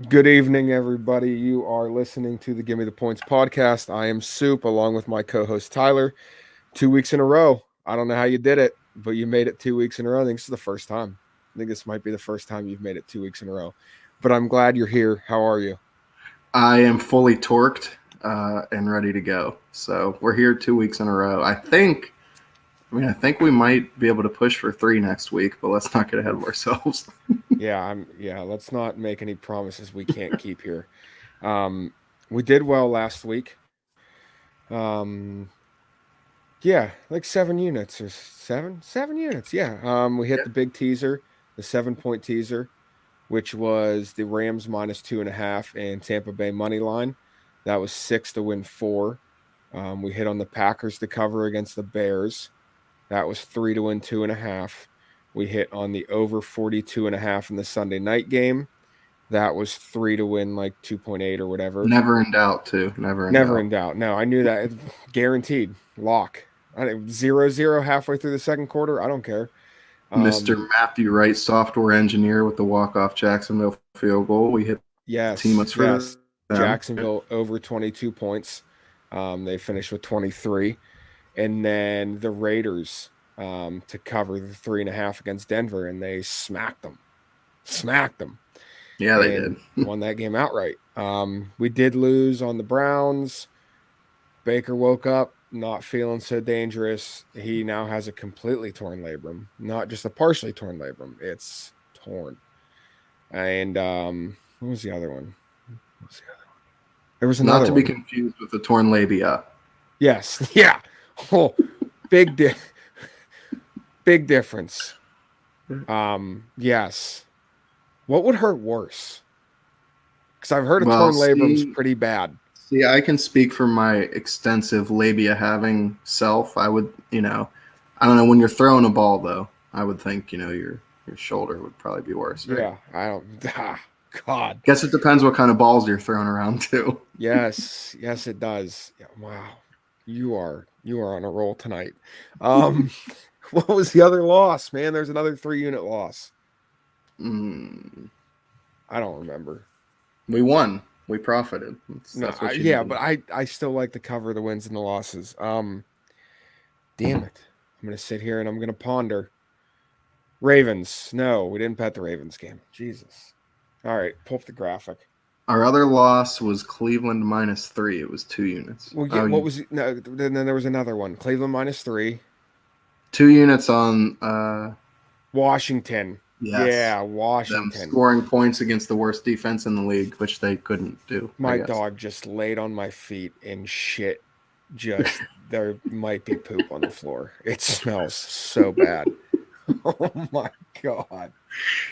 Good evening, everybody. You are listening to the Give Me the Points podcast. I am Soup, along with my co-host Tyler. 2 weeks in a row. I don't know how you did it, but you made it 2 weeks in a row. I think this is the first time. I think this might be the first time you've made it 2 weeks in a row. But I'm glad you're here. How are you? I am fully torqued and ready to go. So we're here 2 weeks in a row. I think we might be able to push for three next week, but let's not get ahead of ourselves. Yeah. Let's not make any promises we can't keep here. Um, we did well last week. Um, yeah, like 7 units or seven units. Yeah. We hit Yeah. the big teaser, the 7 point teaser, which was the Rams -2.5 and Tampa Bay money line. That was 6 to win 4. We hit on the Packers to cover against the Bears. That was 3 to win 2.5. We hit on the over 42.5 in the Sunday night game. That was 3 to win like 2.8 or whatever. Never in doubt, too. Never in Never doubt. in doubt. No, I knew that. Guaranteed. Lock. 0-0 halfway through the second quarter. I don't care. Mr. Um, Matthew Wright, software engineer with the walk-off Jacksonville field goal. We hit yes, teammates for yes. them. Jacksonville over 22 points. They finished with 23. And then the Raiders to cover the 3.5 against Denver, and they smacked them. Smacked them. Yeah, they did. And won that game outright. We did lose on the Browns. Baker woke up not feeling so dangerous. He now has a completely torn labrum, not just a partially torn labrum. It's torn. And what was the other one? What was the other one? There was Not another to be one. confused with the torn labia. Yes. Yeah. Oh, big di- big difference. Yes. What would hurt worse? Because I've heard a Well, torn labrum's see, pretty bad. See, I can speak from my extensive labia having self. I don't know, when you're throwing a ball though, I would think, your shoulder would probably be worse, right? Yeah, I don't. God. Guess it depends what kind of balls you're throwing around too. Yes, it does. Yeah, wow, you are on a roll tonight. Um, what was the other loss, man? There's another 3 unit loss. Mm, I don't remember. we won. We profited. That's, No, that's what you need yeah, to but know. I still like to cover the wins and the losses. Damn it, I'm gonna sit here and I'm gonna ponder. Ravens. No, we didn't bet the Ravens game. Jesus. All right, pull up the graphic. Our other loss was Cleveland -3. It was 2 units. Well, yeah, what was no? Then there was another one. Cleveland -3. 2 units on Washington. yes. Yeah, Them Washington. scoring points against the worst defense in the league, which they couldn't do, I My guess. dog just laid on my feet and shit. Just there might be poop on the floor. It smells so bad. Oh my god.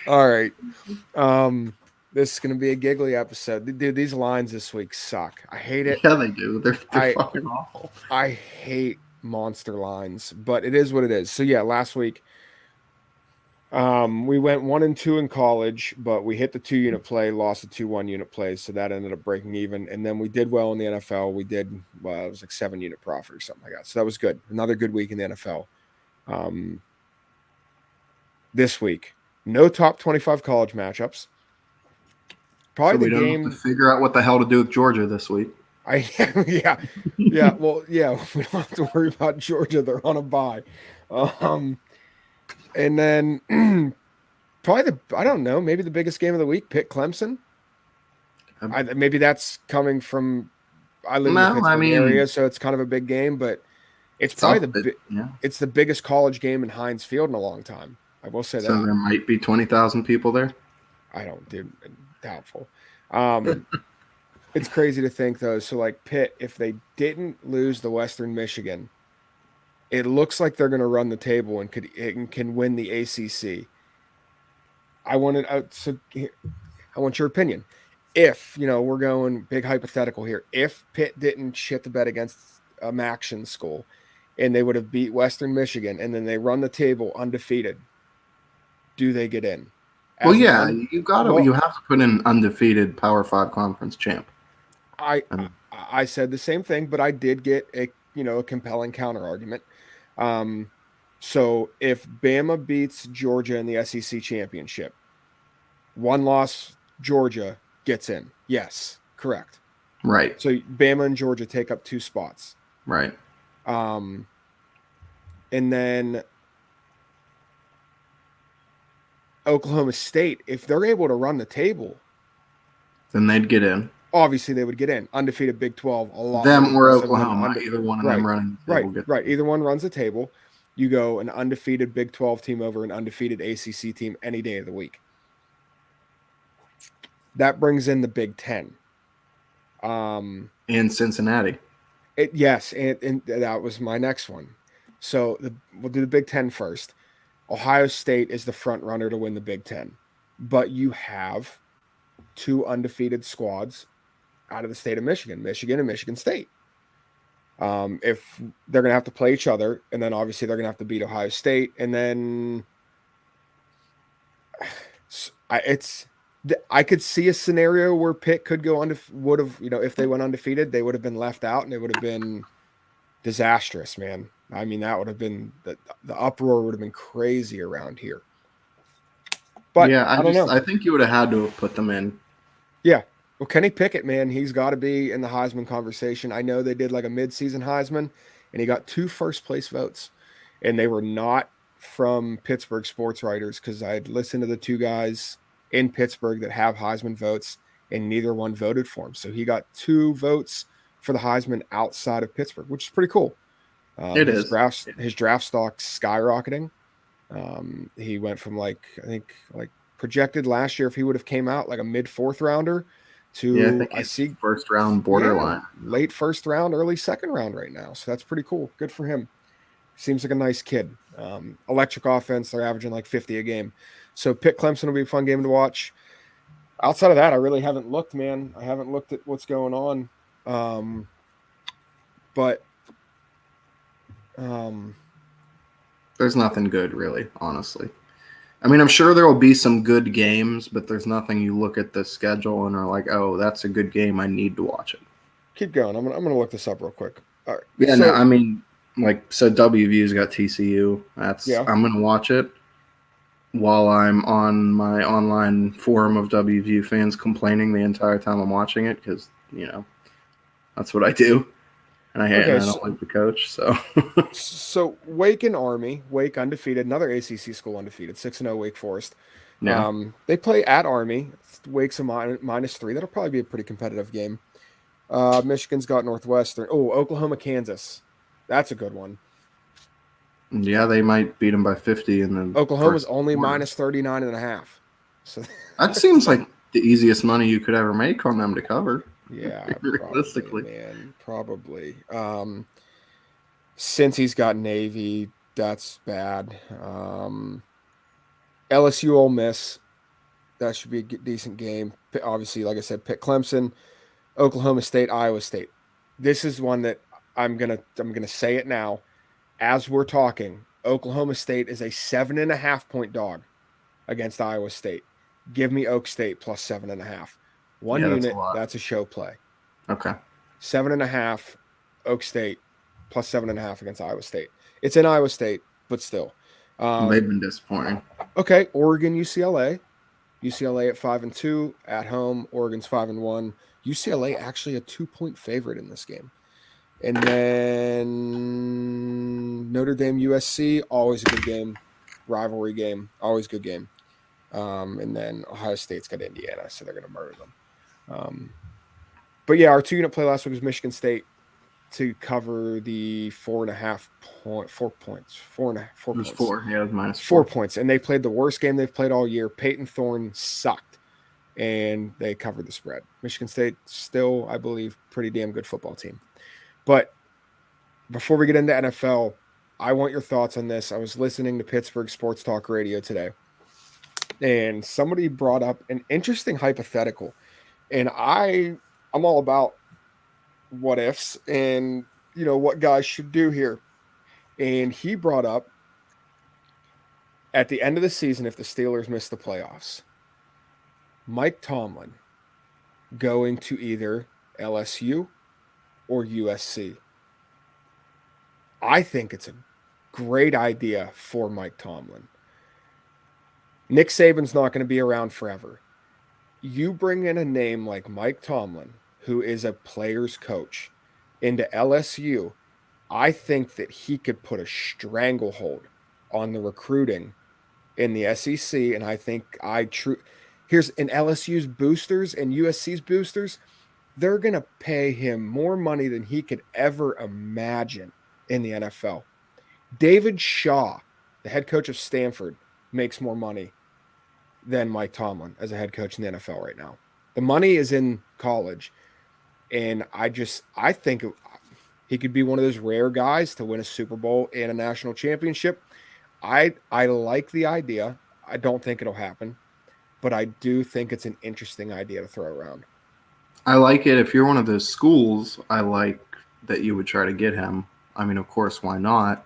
All right. This is gonna be a giggly episode. Dude, these lines this week suck. I hate it. Yeah, they do. They're I fucking awful. I hate monster lines, but it is what it is. So yeah, last week we went 1-2 in college, but we hit the 2 unit play, lost the 2 1 unit plays, so that ended up breaking even. And then we did well in the NFL. We did well, it was like 7 unit profit or something like that. So that was good. Another good week in the NFL. This week, no top 25 college matchups. So Probably we the don't have to game. figure out what the hell to do with Georgia this week. I yeah. Well, yeah, we don't have to worry about Georgia. They're on a bye. And then probably I don't know, maybe the biggest game of the week, Pitt Clemson. Maybe that's coming from I live in the No, I Pittsburgh area, mean, so it's kind of a big game, but it's it's probably up. Yeah. it's the biggest college game in Heinz Field in a long time. I will say So that. there might be 20,000 people there. I don't, dude, doubtful. Um, it's crazy to think though. So like Pitt, if they didn't lose the Western Michigan, it looks like they're going to run the table and can win the ACC. I wanted so I want your opinion. If we're going big hypothetical here, if Pitt didn't shit the bed against a Maction school, and they would have beat Western Michigan, and then they run the table undefeated, do they get in? Well, As an yeah, you have to put in undefeated Power Five conference champ. I I mean, I said the same thing, but I did get a compelling counter argument. So if Bama beats Georgia in the SEC championship, one loss Georgia gets in. Yes, correct. Right. So Bama and Georgia take up 2 spots. Right. And then Oklahoma State, if they're able to run the table, Then they'd get in. obviously they would get in. Undefeated Big 12, a lot more Them or impressive than Oklahoma. Either one of them right, running the table gets in. Either one runs the table. You go an undefeated Big 12 team over an undefeated ACC team any day of the week. That brings in the Big 10. In Cincinnati. Yes, and that was my next one. So we'll do the Big 10 first. Ohio State is the front runner to win the Big 10, but you have 2 undefeated squads out of the state of Michigan and Michigan State. If they're going to have to play each other, and then obviously they're going to have to beat Ohio State, and then I could see a scenario where Pitt could go would have, if they went undefeated, they would have been left out, and it would have been disastrous, man. I mean, that would have been the uproar would have been crazy around here. But yeah, I don't know. I think you would have had to have put them in. Yeah. Well, Kenny Pickett, man, he's got to be in the Heisman conversation. I know they did like a mid-season Heisman, and he got 2 first-place votes, and they were not from Pittsburgh sports writers because I had listened to the 2 guys in Pittsburgh that have Heisman votes, and neither one voted for him. So he got 2 votes for the Heisman outside of Pittsburgh, which is pretty cool. His draft stock skyrocketing. He went from I think projected last year if he would have came out like a mid 4th rounder to I see first round borderline, late 1st round, early 2nd round right now. So that's pretty cool. Good for him. Seems like a nice kid. Electric offense. They're averaging like 50 a game. So Pitt Clemson will be a fun game to watch. Outside of that, I really haven't looked, man. I haven't looked at what's going on. But there's nothing good, really, honestly. I mean, I'm sure there will be some good games, but there's nothing you look at the schedule and are like, oh, that's a good game. I need to watch it. Keep going. I'm gonna look this up real quick. All right. Yeah, so, no, I mean, WVU's got TCU. I'm gonna watch it while I'm on my online forum of WVU fans complaining the entire time I'm watching it because that's what I do. And I don't like the coach, so. So Wake and Army. Wake undefeated, another ACC school undefeated, 6-0 Wake Forest. Yeah. They play at Army. Wake's a -3. That'll probably be a pretty competitive game. Michigan's got Northwestern. Oh, Oklahoma, Kansas. That's a good one. Yeah, they might beat them by 50. And Oklahoma's only -39.5. So that seems like the easiest money you could ever make on them to cover. Yeah, realistically, probably. Since he's got Navy, that's bad. LSU Ole Miss, that should be a decent game. Obviously, like I said, Pitt Clemson, Oklahoma State, Iowa State. This is one that I'm gonna say it now. As we're talking, Oklahoma State is a 7.5-point dog against Iowa State. Give me Oak State plus 7.5. One unit, that's a show play. Okay. 7.5, Oak State, plus 7.5 against Iowa State. It's in Iowa State, but still. They've been disappointing. Okay, Oregon, UCLA. UCLA at 5-2 at home. Oregon's 5-1. UCLA actually a 2-point favorite in this game. And then Notre Dame, USC, always a good game. Rivalry game, always good game. And then Ohio State's got Indiana, so they're going to murder them. But yeah, our 2-unit play last week was Michigan State to cover the 4.5 points. 4 points. 4.5 points. It was 4. Yeah, it was -4. 4 points. And they played the worst game they've played all year. Peyton Thorne sucked. And they covered the spread. Michigan State still, I believe, pretty damn good football team. But before we get into NFL, I want your thoughts on this. I was listening to Pittsburgh Sports Talk Radio today. And somebody brought up an interesting hypothetical. And I'm all about what ifs and, what guys should do here. And he brought up at the end of the season, if the Steelers miss the playoffs, Mike Tomlin going to either LSU or USC. I think it's a great idea for Mike Tomlin. Nick Saban's not going to be around forever. you bring in a name like Mike Tomlin, who is a player's coach, into LSU, I think that he could put a stranglehold on the recruiting in the SEC. And I think here's in LSU's boosters and USC's boosters, they're going to pay him more money than he could ever imagine in the NFL. David Shaw, the head coach of Stanford, makes more money than Mike Tomlin as a head coach in the NFL right now. The money is in college. And I think he could be one of those rare guys to win a Super Bowl and a national championship. I like the idea. I don't think it'll happen, but I do think it's an interesting idea to throw around. I like it. If you're one of those schools, I like that you would try to get him. I mean, of course, why not?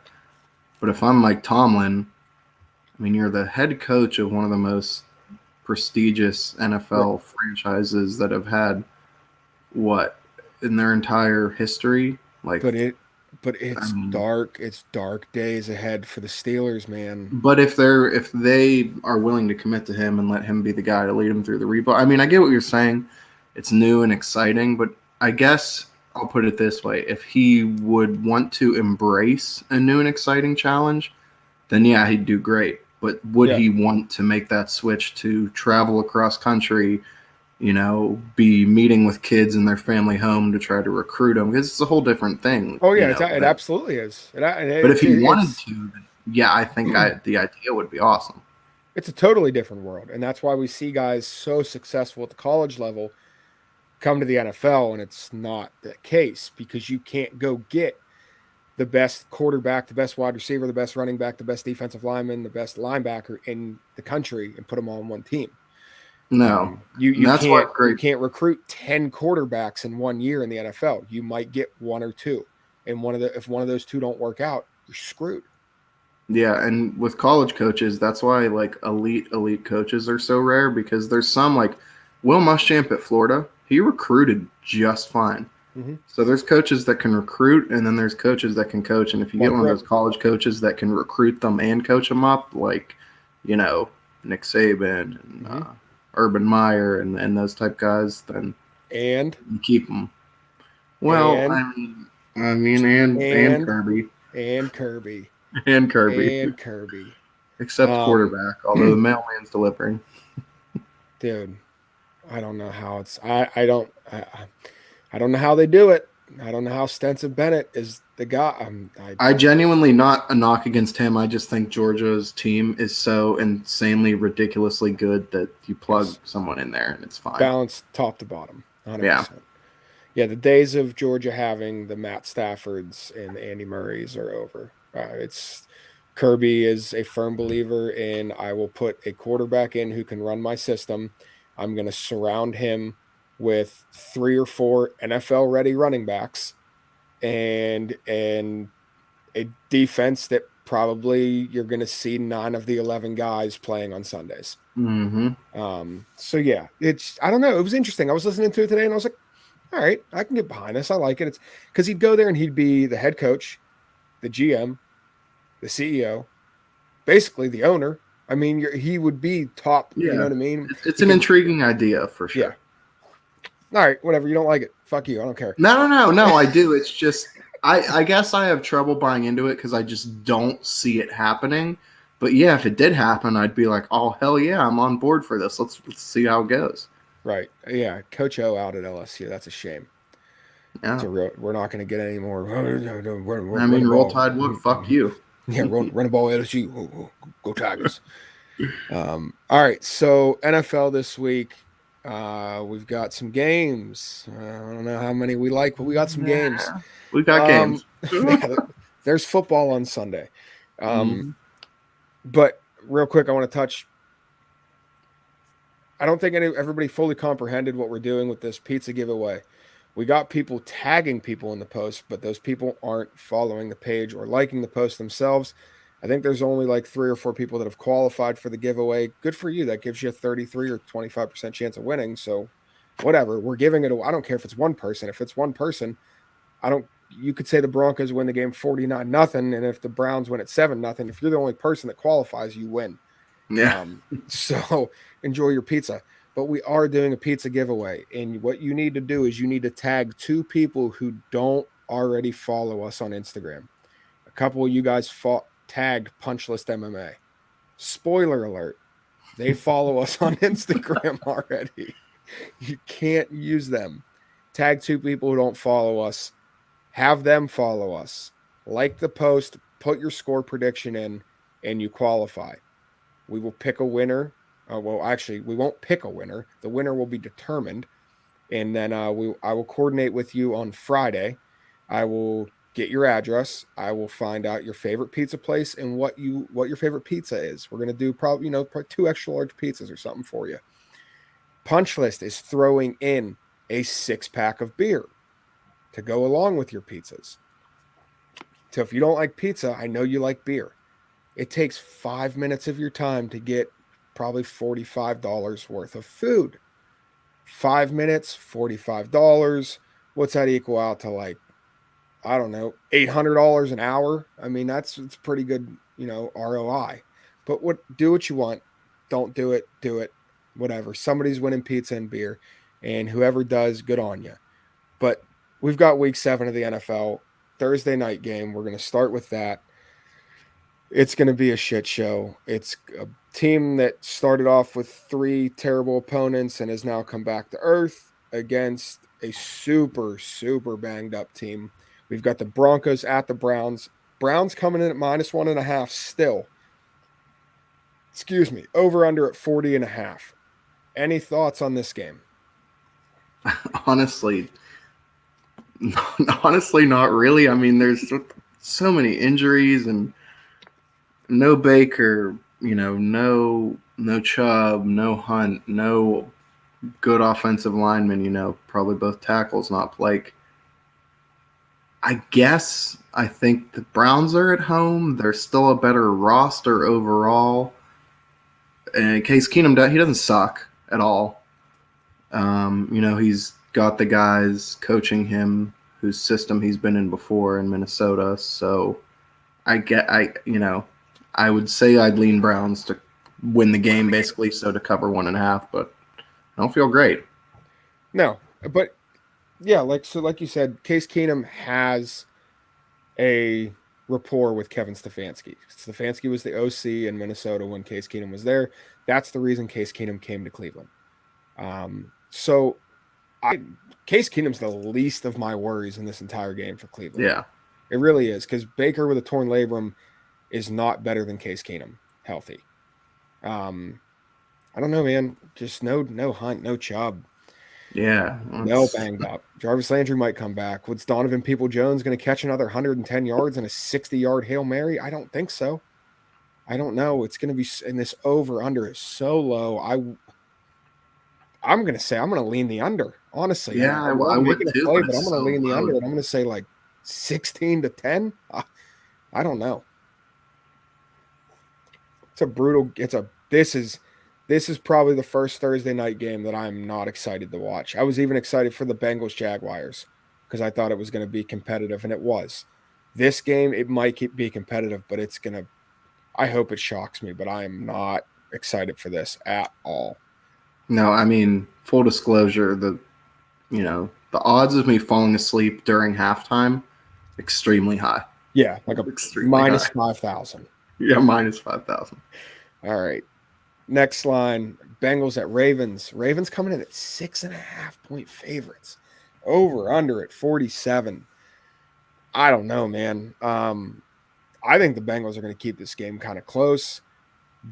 But if I'm Mike Tomlin, I mean, you're the head coach of one of the most prestigious NFL franchises that have had what in their entire history. Like, but it's dark. It's dark days ahead for the Steelers, man. But if they are willing to commit to him and let him be the guy to lead him through the rebuild, I mean, I get what you're saying. It's new and exciting, but I guess I'll put it this way: if he would want to embrace a new and exciting challenge, then yeah, he'd do great. But would he want to make that switch to travel across country, be meeting with kids in their family home to try to recruit them? Because it's a whole different thing. Oh, yeah, it absolutely is. But if he wanted to, yeah, I think the idea would be awesome. It's a totally different world, and that's why we see guys so successful at the college level come to the NFL, and it's not the case because you can't go get the best quarterback, the best wide receiver, the best running back, the best defensive lineman, the best linebacker in the country and put them all on one team. No, you can't recruit 10 quarterbacks in 1 year in the NFL. You might get one or two, and if one of those two don't work out, you're screwed. Yeah, and with college coaches, that's why like elite coaches are so rare, because there's some like Will Muschamp at Florida. He recruited just fine. Mm-hmm. So there's coaches that can recruit, and then there's coaches that can coach. And if you get one of those college coaches that can recruit them and coach them up, like, Nick Saban and Urban Meyer and those type guys, then you keep them. Well, and Kirby. And Kirby. And Kirby. And Kirby. Except quarterback, although the mailman's delivering. Dude, I don't know how I don't know how they do it. I don't know how Stenson Bennett is the guy. I genuinely, not a knock against him. I just think Georgia's team is so insanely, ridiculously good that you plug someone in there and it's fine. Balanced top to bottom. 100%. Yeah. Yeah, the days of Georgia having the Matt Staffords and the Andy Murrays are over. Kirby is a firm believer in I will put a quarterback in who can run my system. I'm going to surround him with 3 or 4 NFL ready running backs and a defense that probably you're going to see 9 of the 11 guys playing on Sundays. Mm-hmm. So yeah, I don't know. It was interesting. I was listening to it today and I was like, all right, I can get behind this. I like it. It's because he'd go there and he'd be the head coach, the GM, the CEO, basically the owner. I mean, he would be top. Yeah. You know what I mean? It's an intriguing idea for sure. Yeah. All right, whatever. You don't like it. Fuck you. I don't care. No. I do. It's just I guess I have trouble buying into it because I just don't see it happening. But yeah, if it did happen, I'd be like, oh hell yeah, I'm on board for this. Let's see how it goes. Right. Yeah. Coach O out at LSU. That's a shame. Yeah. We're not going to get any more. Roll Tide would. Fuck you. Yeah. Run a ball LSU. Go Tigers. All right. So NFL this week. We've got some games. I don't know how many we like, but we got some games. We got games. There's football on Sunday. But real quick, I want to touch. I don't think everybody fully comprehended what we're doing with this pizza giveaway. We got people tagging people in the post, but those people aren't following the page or liking the post themselves. I think there's only like 3 or 4 people that have qualified for the giveaway. Good for you. That gives you a 33 or 25% chance of winning. So whatever, we're giving it. I don't care if it's one person. If it's one person, you could say the Broncos win the game 49-0. And if the Browns win at 7-0, if you're the only person that qualifies, you win. Yeah. So enjoy your pizza. but we are doing a pizza giveaway. And what you need to do is you need to tag 2 people who don't already follow us on Instagram. A couple of you guys tagged Punchlist MMA. Spoiler alert, they follow us on Instagram already. You can't use them. Tag 2 people who don't follow us. Have them follow us. Like the post, put your score prediction in, and you qualify. We will pick a winner. Well, actually, we won't pick a winner. The winner will be determined, and then I will coordinate with you on Friday. I will get your address. I will find out your favorite pizza place and what your favorite pizza is. We're gonna do probably 2 extra large pizzas or something for you. Punch List is throwing in a 6-pack of beer to go along with your pizzas. So if you don't like pizza, I know you like beer. It takes 5 minutes of your time to get probably $45 worth of food. 5 minutes, $45. What's that equal out to, like, I don't know, $800 an hour? I mean, it's pretty good, ROI. But do what you want. Don't do it. Do it. Whatever. Somebody's winning pizza and beer, and whoever does, good on you. But we've got week 7 of the NFL, Thursday night game. We're going to start with that. It's going to be a shit show. It's a team that started off with 3 terrible opponents and has now come back to earth against a super, super banged up team. We've got the Broncos at the Browns. Browns coming in at -1.5 still. Excuse me. Over under at 40.5. Any thoughts on this game? Honestly, not really. I mean, there's so many injuries and no Baker, no Chubb, no Hunt, no good offensive linemen, probably both tackles not Blake. I think the Browns are at home. They're still a better roster overall. And Case Keenum, he doesn't suck at all. He's got the guys coaching him whose system he's been in before in Minnesota. So I would say I'd lean Browns to win the game, basically, so to cover 1.5, but I don't feel great. No, but yeah, like you said, Case Keenum has a rapport with Kevin Stefanski. Stefanski was the OC in Minnesota when Case Keenum was there. That's the reason Case Keenum came to Cleveland. Case Keenum's the least of my worries in this entire game for Cleveland. Yeah. It really is, because Baker with a torn labrum is not better than Case Keenum healthy. I don't know, man. Just no Hunt, no Chubb. Yeah. No banged up. Jarvis Landry might come back. Was Donovan Peoples-Jones going to catch another 110 yards and a 60-yard Hail Mary? I don't think so. I don't know. It's going to be, and this over-under is so low. I'm going to say I'm going to lean the under, honestly. Yeah, I would too. But I'm going to lean the under, and I'm going to say like 16-10. I don't know. It's a brutal. This is probably the first Thursday night game that I'm not excited to watch. I was even excited for the Bengals Jaguars because I thought it was going to be competitive, and it was. This game, it might be competitive, but it's going to. I hope it shocks me, but I am not excited for this at all. No, I mean, full disclosure, the odds of me falling asleep during halftime, extremely high. Yeah, like a minus 5,000. Yeah, minus 5,000. All right. Next line, Bengals at Ravens. Ravens coming in at 6.5-point favorites. Over under at 47. I don't know, man. I think the Bengals are going to keep this game kind of close,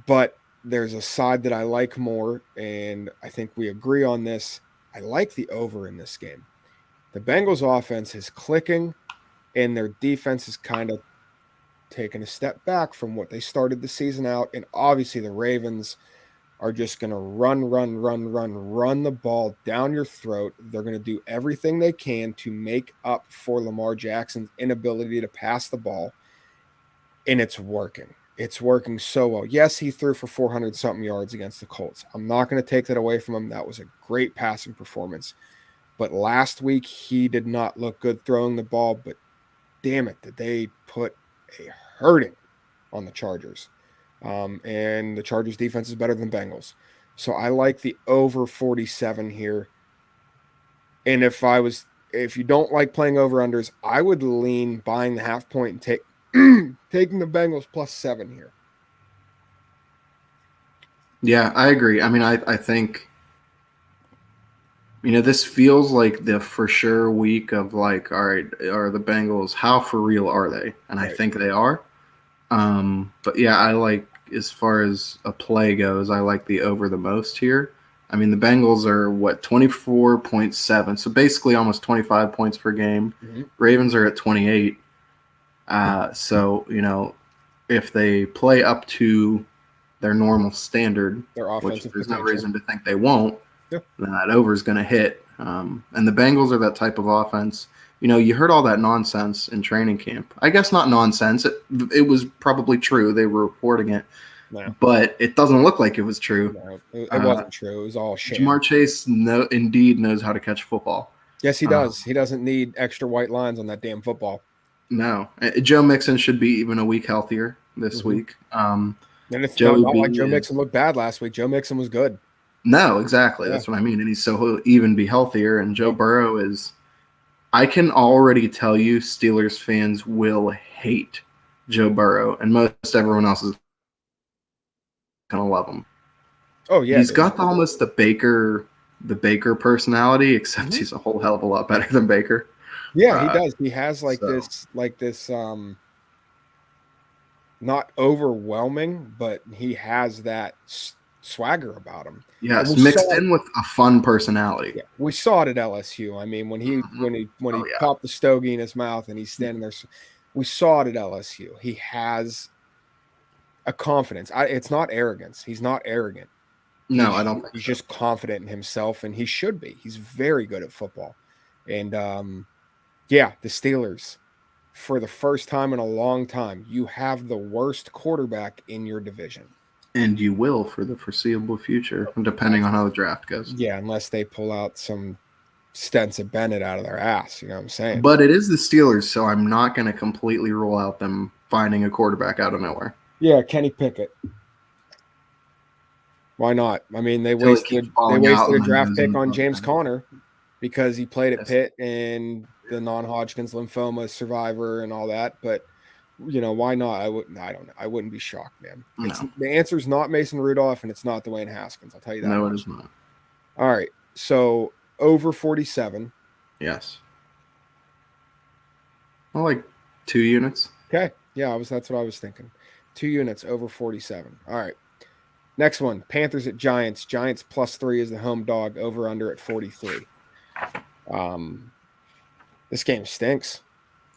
but there's a side that I like more, and I think we agree on this. I like the over in this game. The Bengals offense is clicking, and their defense is kind of taking a step back from what they started the season out. And obviously the Ravens are just going to run the ball down your throat. They're going to do everything they can to make up for Lamar Jackson's inability to pass the ball. And it's working. It's working so well. Yes, he threw for 400-something yards against the Colts. I'm not going to take that away from him. That was a great passing performance. But last week, he did not look good throwing the ball. But damn it, did they put a hurting on the Chargers. And the Chargers defense is better than Bengals. So I like the over 47 here. And if you don't like playing over unders, I would lean buying the half point and taking the Bengals +7 here. Yeah, I agree. I mean, I think, this feels like the for sure week of like, all right, are the Bengals, how for real are they? And I Right. think they are. But yeah, I like, as far as a play goes, I like the over the most here. I mean, the Bengals are what, 24.7, so basically almost 25 points per game. Mm-hmm. Ravens are at 28. So, if they play up to their normal standard, Their which offensive there's no potential. reason to think they won't, Yeah. then that over is going to hit. And the Bengals are that type of offense. You heard all that nonsense in training camp. I guess not nonsense. It was probably true. They were reporting it, No, but it doesn't look like it was true. no, it wasn't true. It was all sham. Jamar Chase indeed knows how to catch football. Yes, he Uh, does. He doesn't need extra white lines on that damn football. no, Joe Mixon should be even a week healthier this Mm-hmm. week. And it's Joey not like B Joe is Mixon looked bad last week. Joe Mixon was good. no, exactly. Yeah. That's what I mean. And he'll even be healthier. And Joe Yep. Burrow is. I can already tell you, Steelers fans will hate Joe Burrow, and most everyone else is gonna love him. Oh yeah, He's dude. got almost the Baker personality, except Mhm. he's a whole hell of a lot better than Baker. Yeah, he Uh, does. He has so like this not overwhelming, but he has that swagger about him. And yes, we mixed saw it. in with a fun personality. Yeah, we saw it at LSU. I mean, when he Mhm. when he when Oh he yeah, popped the stogie in his mouth and he's standing there, we saw it at LSU. He has a confidence. It's not arrogance. He's not arrogant. no, I don't think He's so. just confident in himself, and he should be. He's very good at football. And yeah, the Steelers, for the first time in a long time, you have the worst quarterback in your division. And you will for the foreseeable future, depending That's, on how the draft goes. yeah, unless they pull out some Stenson Bennett out of their ass. You know what I'm saying? But it is the Steelers, so I'm not going to completely rule out them finding a quarterback out of nowhere. Yeah, Kenny Pickett. Why not? I mean, Until he keeps they falling out wasted a and then draft goes pick into on James a Conner because he played at yes. Pitt and the non-Hodgkin's lymphoma survivor and all that. But why not? I wouldn't. I don't know. I wouldn't be shocked, man. It's No, the answer is not Mason Rudolph and it's not Dwayne Haskins. I'll tell you that no, it much. is not. All right. So over 47. Yes. Well, like 2 units. Okay. Yeah, that's what I was thinking. 2 units over 47. All right. Next one. Panthers at Giants. Giants +3 is the home dog. Over under at 43. This game stinks.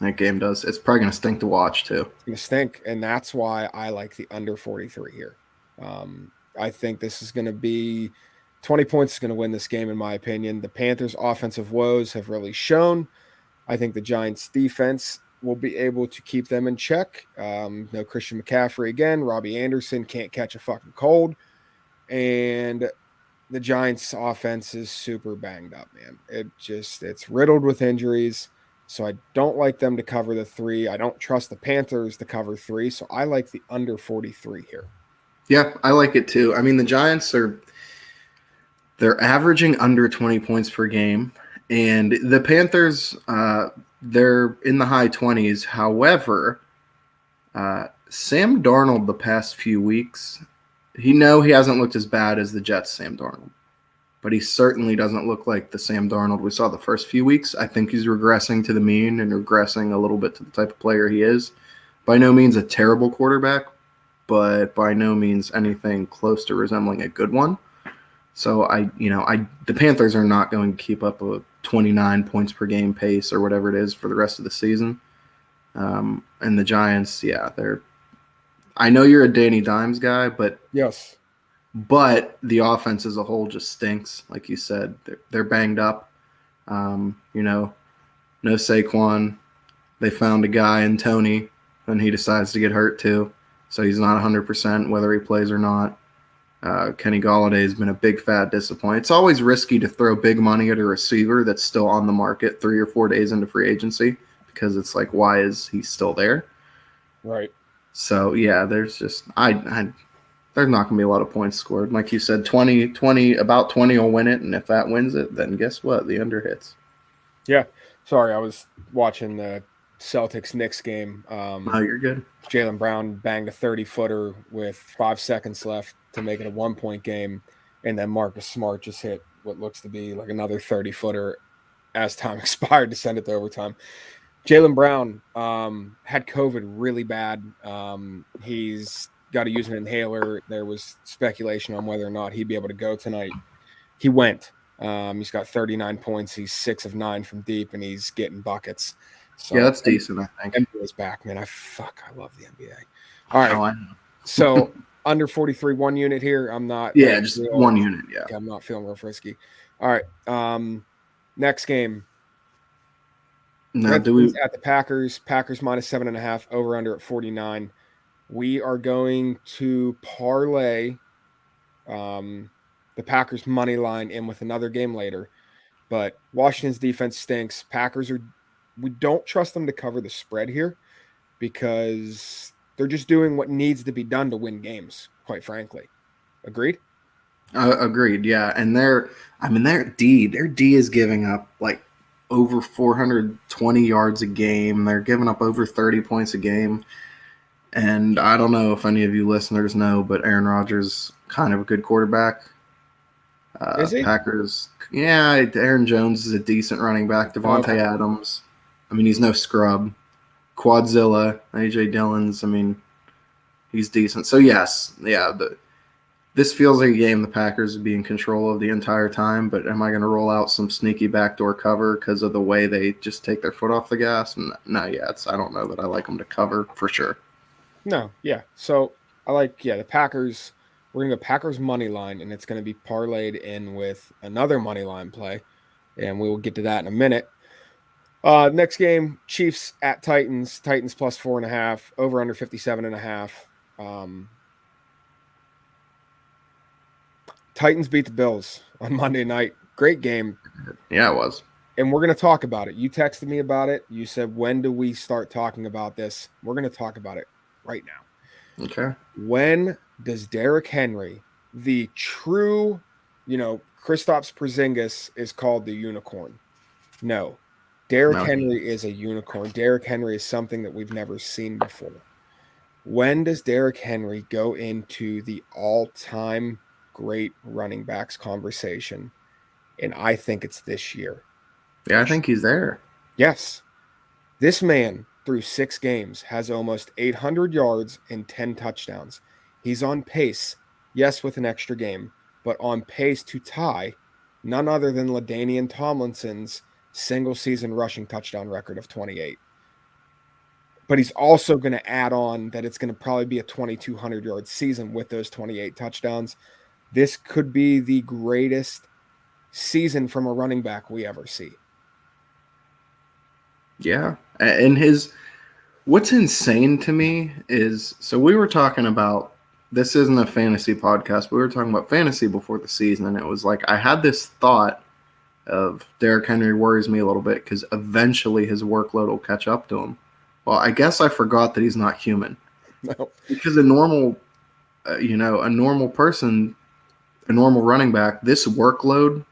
That game does. It's probably going to stink to watch too. It's gonna stink, and that's why I like the under 43 here. I think this is going to be 20 points is going to win this game, in my opinion. The Panthers' offensive woes have really shown. I think the Giants' defense will be able to keep them in check. No Christian McCaffrey again. Robbie Anderson can't catch a fucking cold. And the Giants' offense is super banged up, man. It's riddled with injuries. So I don't like them to cover the 3. I don't trust the Panthers to cover 3. So I like the under 43 here. Yeah, I like it too. I mean, the Giants they're averaging under 20 points per game, and the Panthers they're in the high 20s. However, Sam Darnold the past few weeks, he hasn't looked as bad as the Jets' Sam Darnold, but he certainly doesn't look like the Sam Darnold we saw the first few weeks. I think he's regressing to the mean and regressing a little bit to the type of player he is. By no means a terrible quarterback, but by no means anything close to resembling a good one. So the Panthers are not going to keep up a 29 points per game pace or whatever it is for the rest of the season. And the Giants, yeah, I know you're a Danny Dimes guy, but Yes. the offense as a whole just stinks. Like you said, they're banged up. No Saquon. They found a guy in Tony, and he decides to get hurt too. So he's not 100% whether he plays or not. Kenny Galladay has been a big fat disappointment. It's always risky to throw big money at a receiver that's still on the market 3 or 4 days into free agency because it's like, why is he still there? Right. So yeah, there's just there's not going to be a lot of points scored. Like you said, 20, about 20 will win it, and if that wins it, then guess what? The under hits. Yeah. Sorry, I was watching the Celtics-Knicks game. Oh, you're good. Jaylen Brown banged a 30-footer with 5 seconds left to make it a 1-point game, and then Marcus Smart just hit what looks to be like another 30-footer as time expired to send it to overtime. Jaylen Brown had COVID really bad. He's got to use an inhaler. There was speculation on whether or not he'd be able to go tonight. He went. He's got 39 points. He's 6 of 9 from deep, and he's getting buckets. So Yeah, that's decent, I think. NBA's back, man. I love the NBA. All right. Oh, I know. So under 43, 1 unit here. I'm not. Yeah, just 1 unit. Yeah. I'm not feeling real frisky. All right. Next game. Now, do we at the Packers? Packers minus 7.5. Over under at 49. We are going to parlay the Packers money line in with another game later. But Washington's defense stinks. We don't trust them to cover the spread here because they're just doing what needs to be done to win games, quite frankly. Agreed? Agreed, yeah. And their D is giving up like over 420 yards a game. They're giving up over 30 points a game. And I don't know if any of you listeners know, but Aaron Rodgers kind of a good quarterback. Is he? Packers, yeah. Aaron Jones is a decent running back. Devontae Adams, I mean, he's no scrub. Quadzilla, A.J. Dillon's, I mean, he's decent. So, yes, yeah, this feels like a game the Packers would be in control of the entire time, but am I going to roll out some sneaky backdoor cover because of the way they just take their foot off the gas? No, yeah, I don't know that I like them to cover for sure. No, yeah. So I like, the Packers. We're going to go Packers money line, and it's going to be parlayed in with another money line play, and we will get to that in a minute. Next game, Chiefs at Titans. Titans plus 4.5, over under 57.5. Titans beat the Bills on Monday night. Great game. Yeah, it was. And we're going to talk about it. You texted me about it. You said, when do we start talking about this? We're going to talk about it right now. Okay. When does Derrick Henry, the true, Kristaps Porzingis is called the unicorn? No. Derrick Henry is a unicorn. Derrick Henry is something that we've never seen before. When does Derrick Henry go into the all-time great running backs conversation? And I think it's this year. Yeah, I think he's there. Yes. This man, through 6 games, has almost 800 yards and 10 touchdowns. He's on pace, yes, with an extra game, but on pace to tie none other than LaDainian Tomlinson's single-season rushing touchdown record of 28. But he's also going to add on that it's going to probably be a 2,200-yard season with those 28 touchdowns. This could be the greatest season from a running back we ever see. Yeah. And what's insane to me is, so we were talking about, this isn't a fantasy podcast, we were talking about fantasy before the season, and it was like, I had this thought of Derrick Henry worries me a little bit because eventually his workload will catch up to him. Well, I guess I forgot that he's not human. No. Because a normal person, a normal running back, this workload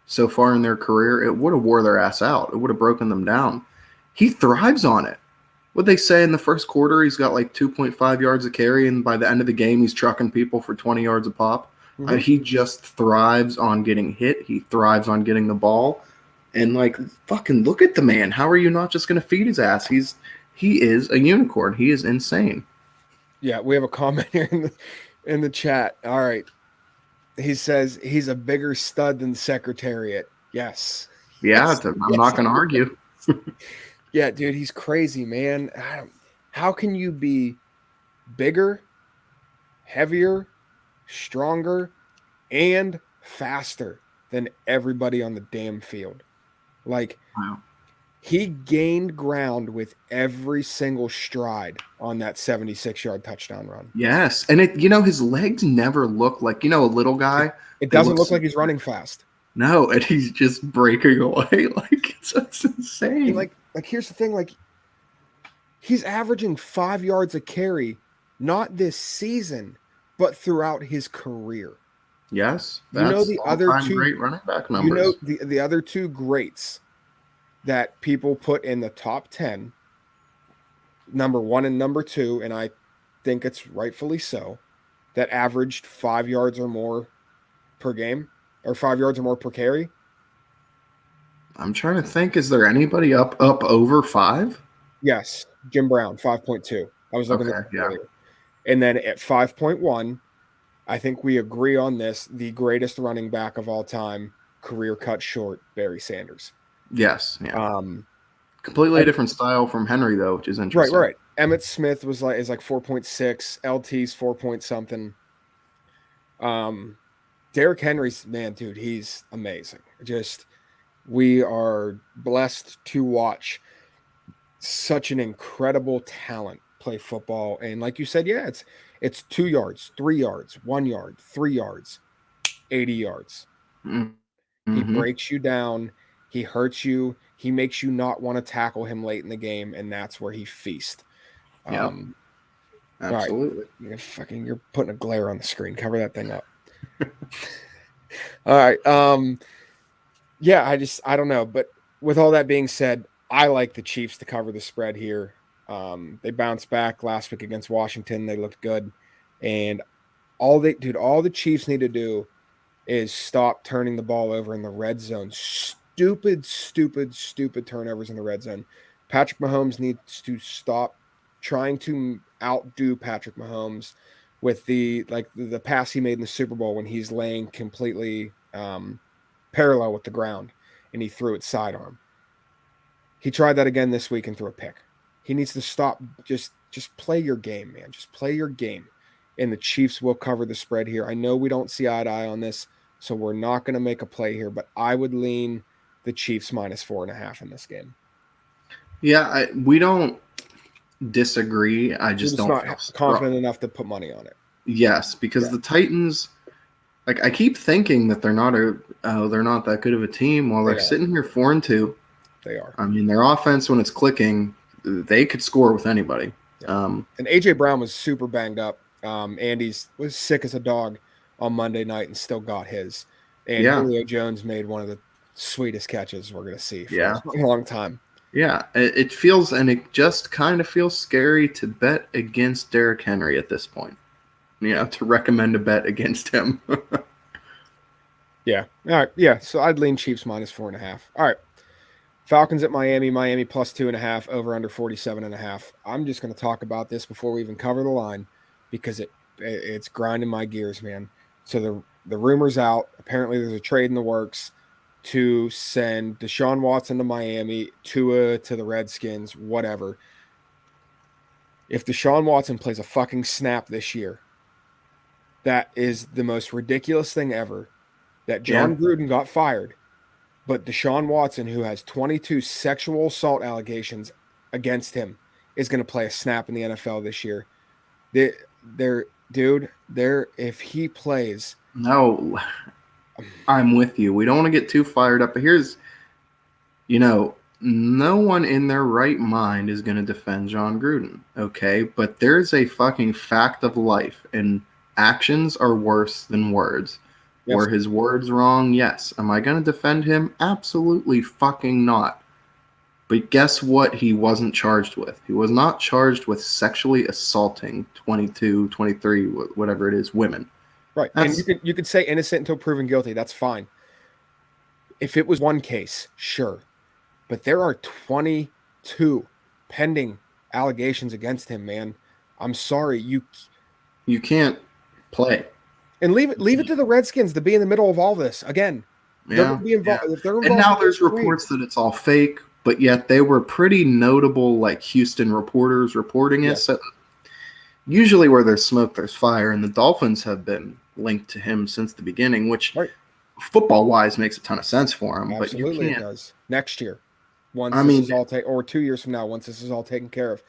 so far in their career, it would have wore their ass out. It would have broken them down. He thrives on it. What they say in the first quarter, he's got like 2.5 yards a carry, and by the end of the game, he's trucking people for 20 yards a pop. Mm-hmm. He just thrives on getting hit. He thrives on getting the ball. And like, fucking look at the man. How are you not just going to feed his ass? He is a unicorn. He is insane. Yeah, we have a comment here in the chat. All right. He says he's a bigger stud than the Secretariat. Yes. Yeah, yes. I'm not going to argue. Yeah, dude, he's crazy, man. How can you be bigger, heavier, stronger, and faster than everybody on the damn field? Like, wow. He gained ground with every single stride on that 76-yard touchdown run. Yes, and his legs never look like, a little guy. It doesn't look like he's running fast. No, and he's just breaking away. Like, it's insane. And like here's the thing, like, he's averaging 5 yards a carry, not this season, but throughout his career. Yes, You know that's the other all-time two. great running back You know numbers. the other two greats that people put in the top 10, number 1 and number 2, and I think it's rightfully so, that averaged 5 yards or more per game or 5 yards or more per carry. I'm trying to think. Is there anybody up over 5? Yes, Jim Brown, 5.2. I was looking at Okay, that yeah. earlier. And then at 5.1, I think we agree on this, the greatest running back of all time, career cut short, Barry Sanders. Yes, yeah. Um, Completely different style from Henry though, which is right, interesting. right. Emmett Smith is like 4.6, LT's 4 point something. Derrick Henry's, man, dude, he's amazing. Just we are blessed to watch such an incredible talent play football. And like you said, yeah, it's 2 yards, 3 yards, 1 yard, 3 yards, 80 yards. He Mm-hmm. breaks you down, he hurts you, he makes you not want to tackle him late in the game, and that's where he feasts. Yep, Um, all right, absolutely. you're putting a glare on the screen. Cover that thing up. All right. Yeah, I don't know, but with all that being said, I like the Chiefs to cover the spread here. They bounced back last week against Washington. They looked good, and all the Chiefs need to do is stop turning the ball over in the red zone. Stupid, stupid, stupid turnovers in the red zone. Patrick Mahomes needs to stop trying to outdo Patrick Mahomes with the pass he made in the Super Bowl when he's laying completely parallel with the ground and he threw it sidearm. He tried that again this week and threw a pick. He needs to stop. Just play your game, man. Just play your game. And the Chiefs will cover the spread here. I know we don't see eye to eye on this, so we're not going to make a play here, but I would lean the Chiefs -4.5 in this game. Yeah, we don't disagree. I We're just just don't not feel strong. confident enough to put money on it. Yes, because Yeah, the Titans, like I keep thinking that they're not that good of a team. While they they're are. sitting here 4-2, They are. I mean their offense when it's clicking, they could score with anybody. Yeah. Um, And AJ Brown was super banged up. Andy's was sick as a dog on Monday night and still got his. And yeah, Julio Jones made one of the sweetest catches we're going to see for a yeah, long, long time. yeah. It feels and it just kind of feels scary to bet against Derrick Henry at this point. To recommend a bet against him. Yeah. All right. Yeah. So I'd lean Chiefs -4.5. All right. Falcons at Miami, Miami +2.5, over under 47.5. I'm just going to talk about this before we even cover the line because it's grinding my gears, man. So the rumor's out. Apparently, there's a trade in the works to send Deshaun Watson to Miami, Tua to the Redskins, whatever. If Deshaun Watson plays a fucking snap this year, that is the most ridiculous thing ever. That Yeah. John Gruden got fired. But Deshaun Watson, who has 22 sexual assault allegations against him, is going to play a snap in the NFL this year. If he plays, No, I'm with you. We don't want to get too fired up, but no one in their right mind is going to defend John Gruden, okay? But there's a fucking fact of life, and actions are worse than words. yes, Were his words wrong? Yes. Am I going to defend him? Absolutely fucking not. But guess what he wasn't charged with? He was not charged with sexually assaulting 22, 23, whatever it is, women. right, and That's you could say innocent until proven guilty. That's fine. If it was one case, sure, but there are 22 pending allegations against him, man. I'm sorry, you can't play. and leave it to the Redskins to be in the middle of all this again. They're going Yeah, to be yeah. involved. If they're And involved now in this there's trade, reports that it's all fake, but yet they were pretty notable, like Houston reporters reporting it. yes, So usually where there's smoke, there's fire, and the Dolphins have been linked to him since the beginning, which right. football-wise makes a ton of sense for him. But you Absolutely, it can't. does. Next year, once I this mean, is all taken, or 2 years from now, once this is all taken care of,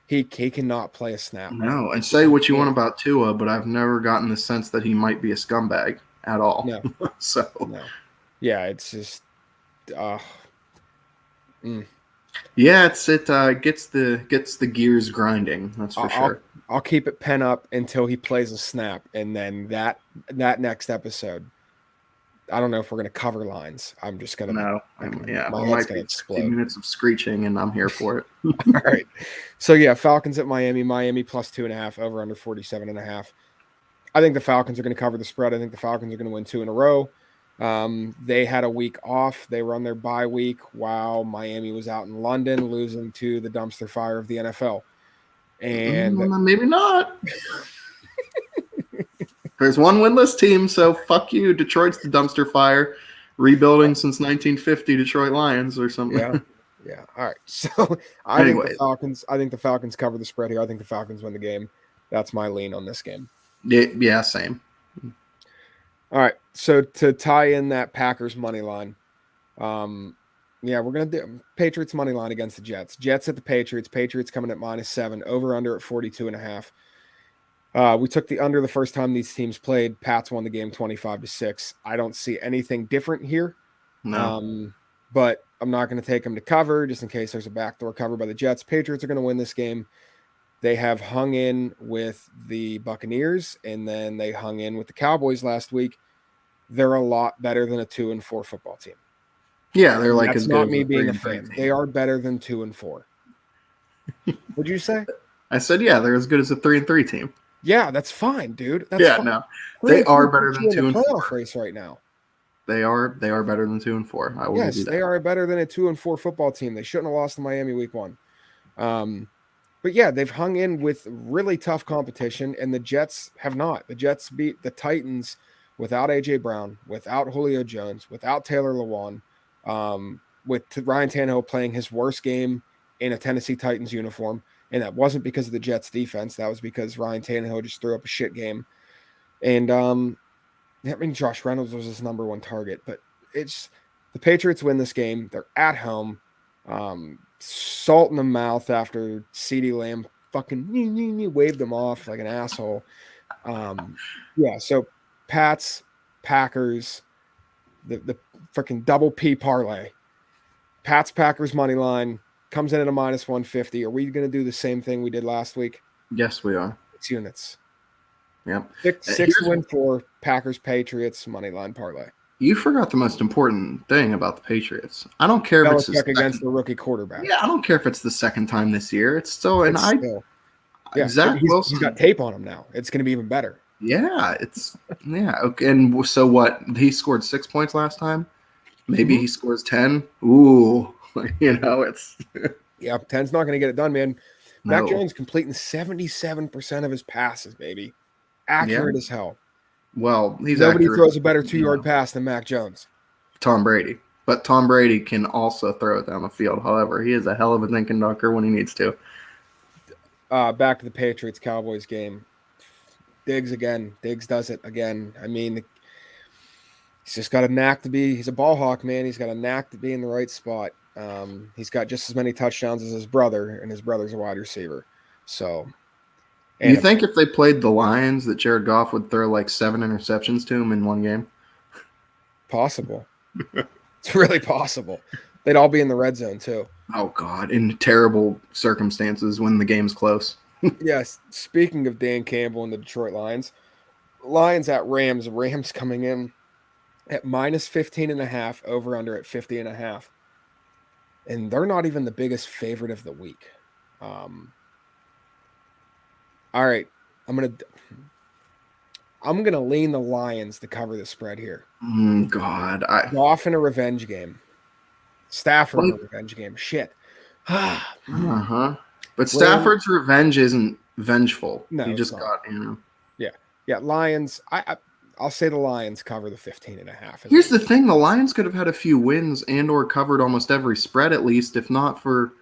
he cannot play a snap. no. And say what you Yeah. want about Tua, but I've never gotten the sense that he might be a scumbag at all. No, So no. Yeah, it's just. Uh, mm. yeah, it gets the gears grinding. That's for I'll sure. I'll keep it pen up until he plays a snap, and then that next episode, I don't know if we're gonna cover lines. I'm just gonna No, my it head's might gonna be 60 explode. minutes of screeching, and I'm here for it. All right. So yeah, Falcons at Miami. Miami plus 2.5, over under 47.5. I think the Falcons are going to cover the spread. I think the Falcons are going to win 2 in a row. They had a week off. They were on their bye week while Miami was out in London, losing to the dumpster fire of the NFL. And maybe not. There's one winless team, so fuck you. Detroit's the dumpster fire, rebuilding since 1950 Detroit Lions or something. Yeah. All right. So I think the Falcons cover the spread here. I think the Falcons win the game. That's my lean on this game. Yeah, same. All right. So to tie in that Packers money line, we're gonna do Patriots money line against the Jets. Jets at the Patriots. Patriots coming at -7. Over under at 42.5. We took the under the first time these teams played. Pats won the game 25-6. I don't see anything different here. No. But I'm not going to take them to cover just in case there's a backdoor cover by the Jets. Patriots are going to win this game. They have hung in with the Buccaneers, and then they hung in with the Cowboys last week. They're a lot better than a 2-4 football team. Yeah, they're like That's as not good me as being a 3-3 fan. team. They are better than 2-4. What'd you say? I said, yeah, they're as good as a 3-3 team. Yeah, that's fine, dude. That's yeah, fine. no, they are better than 2-4 playoff race right now. They are better than 2-4. I will give you that. They are better than a 2-4 football team. They shouldn't have lost to Miami week 1. But yeah, they've hung in with really tough competition, and the Jets have not. The Jets beat the Titans without A.J. Brown, without Julio Jones, without Taylor Lewan, with Ryan Tannehill playing his worst game in a Tennessee Titans uniform. And that wasn't because of the Jets defense. That was because Ryan Tannehill just threw up a shit game. And Josh Reynolds was his number 1 target. But it's the Patriots win this game. They're at home. Salt in the mouth after CeeDee Lamb fucking waved them off like an asshole. So Pats, Packers, the freaking double P parlay. Pats, Packers money line comes in at a -150. Are we going to do the same thing we did last week? Yes, we are. 6 units. Yep. 6 to win 4, Packers, Patriots, money line parlay. You forgot the most important thing about the Patriots. I don't care if it's against the rookie quarterback. Yeah, I don't care if it's the second time this year. It's still Zach Wilson. He's got tape on him now. It's going to be even better. Yeah, okay. And so what? He scored 6 points last time. Maybe he scores 10. Ooh, it's. Yeah, 10's not going to get it done, man. No. Mac Jones completing 77% of his passes, baby. Accurate as hell. Well, nobody throws a better 2-yard pass than Mac Jones. Tom Brady. But Tom Brady can also throw it down the field. However, he is a hell of a thinking dunker when he needs to. Back to the Patriots-Cowboys game. Diggs again. Diggs does it again. I mean, he's just got a knack to be – he's a ball hawk, man. He's got a knack to be in the right spot. He's got just as many touchdowns as his brother, and his brother's a wide receiver. So – do you think if they played the Lions that Jared Goff would throw like 7 interceptions to him in one game? Possible. It's really possible. They'd all be in the red zone too. Oh, God. In terrible circumstances when the game's close. Yes. Speaking of Dan Campbell and the Detroit Lions, Lions at Rams. Rams coming in at -15.5, over under at 50.5. And they're not even the biggest favorite of the week. All right, I'm gonna lean the Lions to cover the spread here. God, Goff in a revenge game, Stafford in a revenge game. Shit. But Stafford's revenge isn't vengeful. No, he just got Yeah. Lions. I'll say the Lions cover the 15.5. Here's the thing: the Lions could have had a few wins and/or covered almost every spread at least, if not for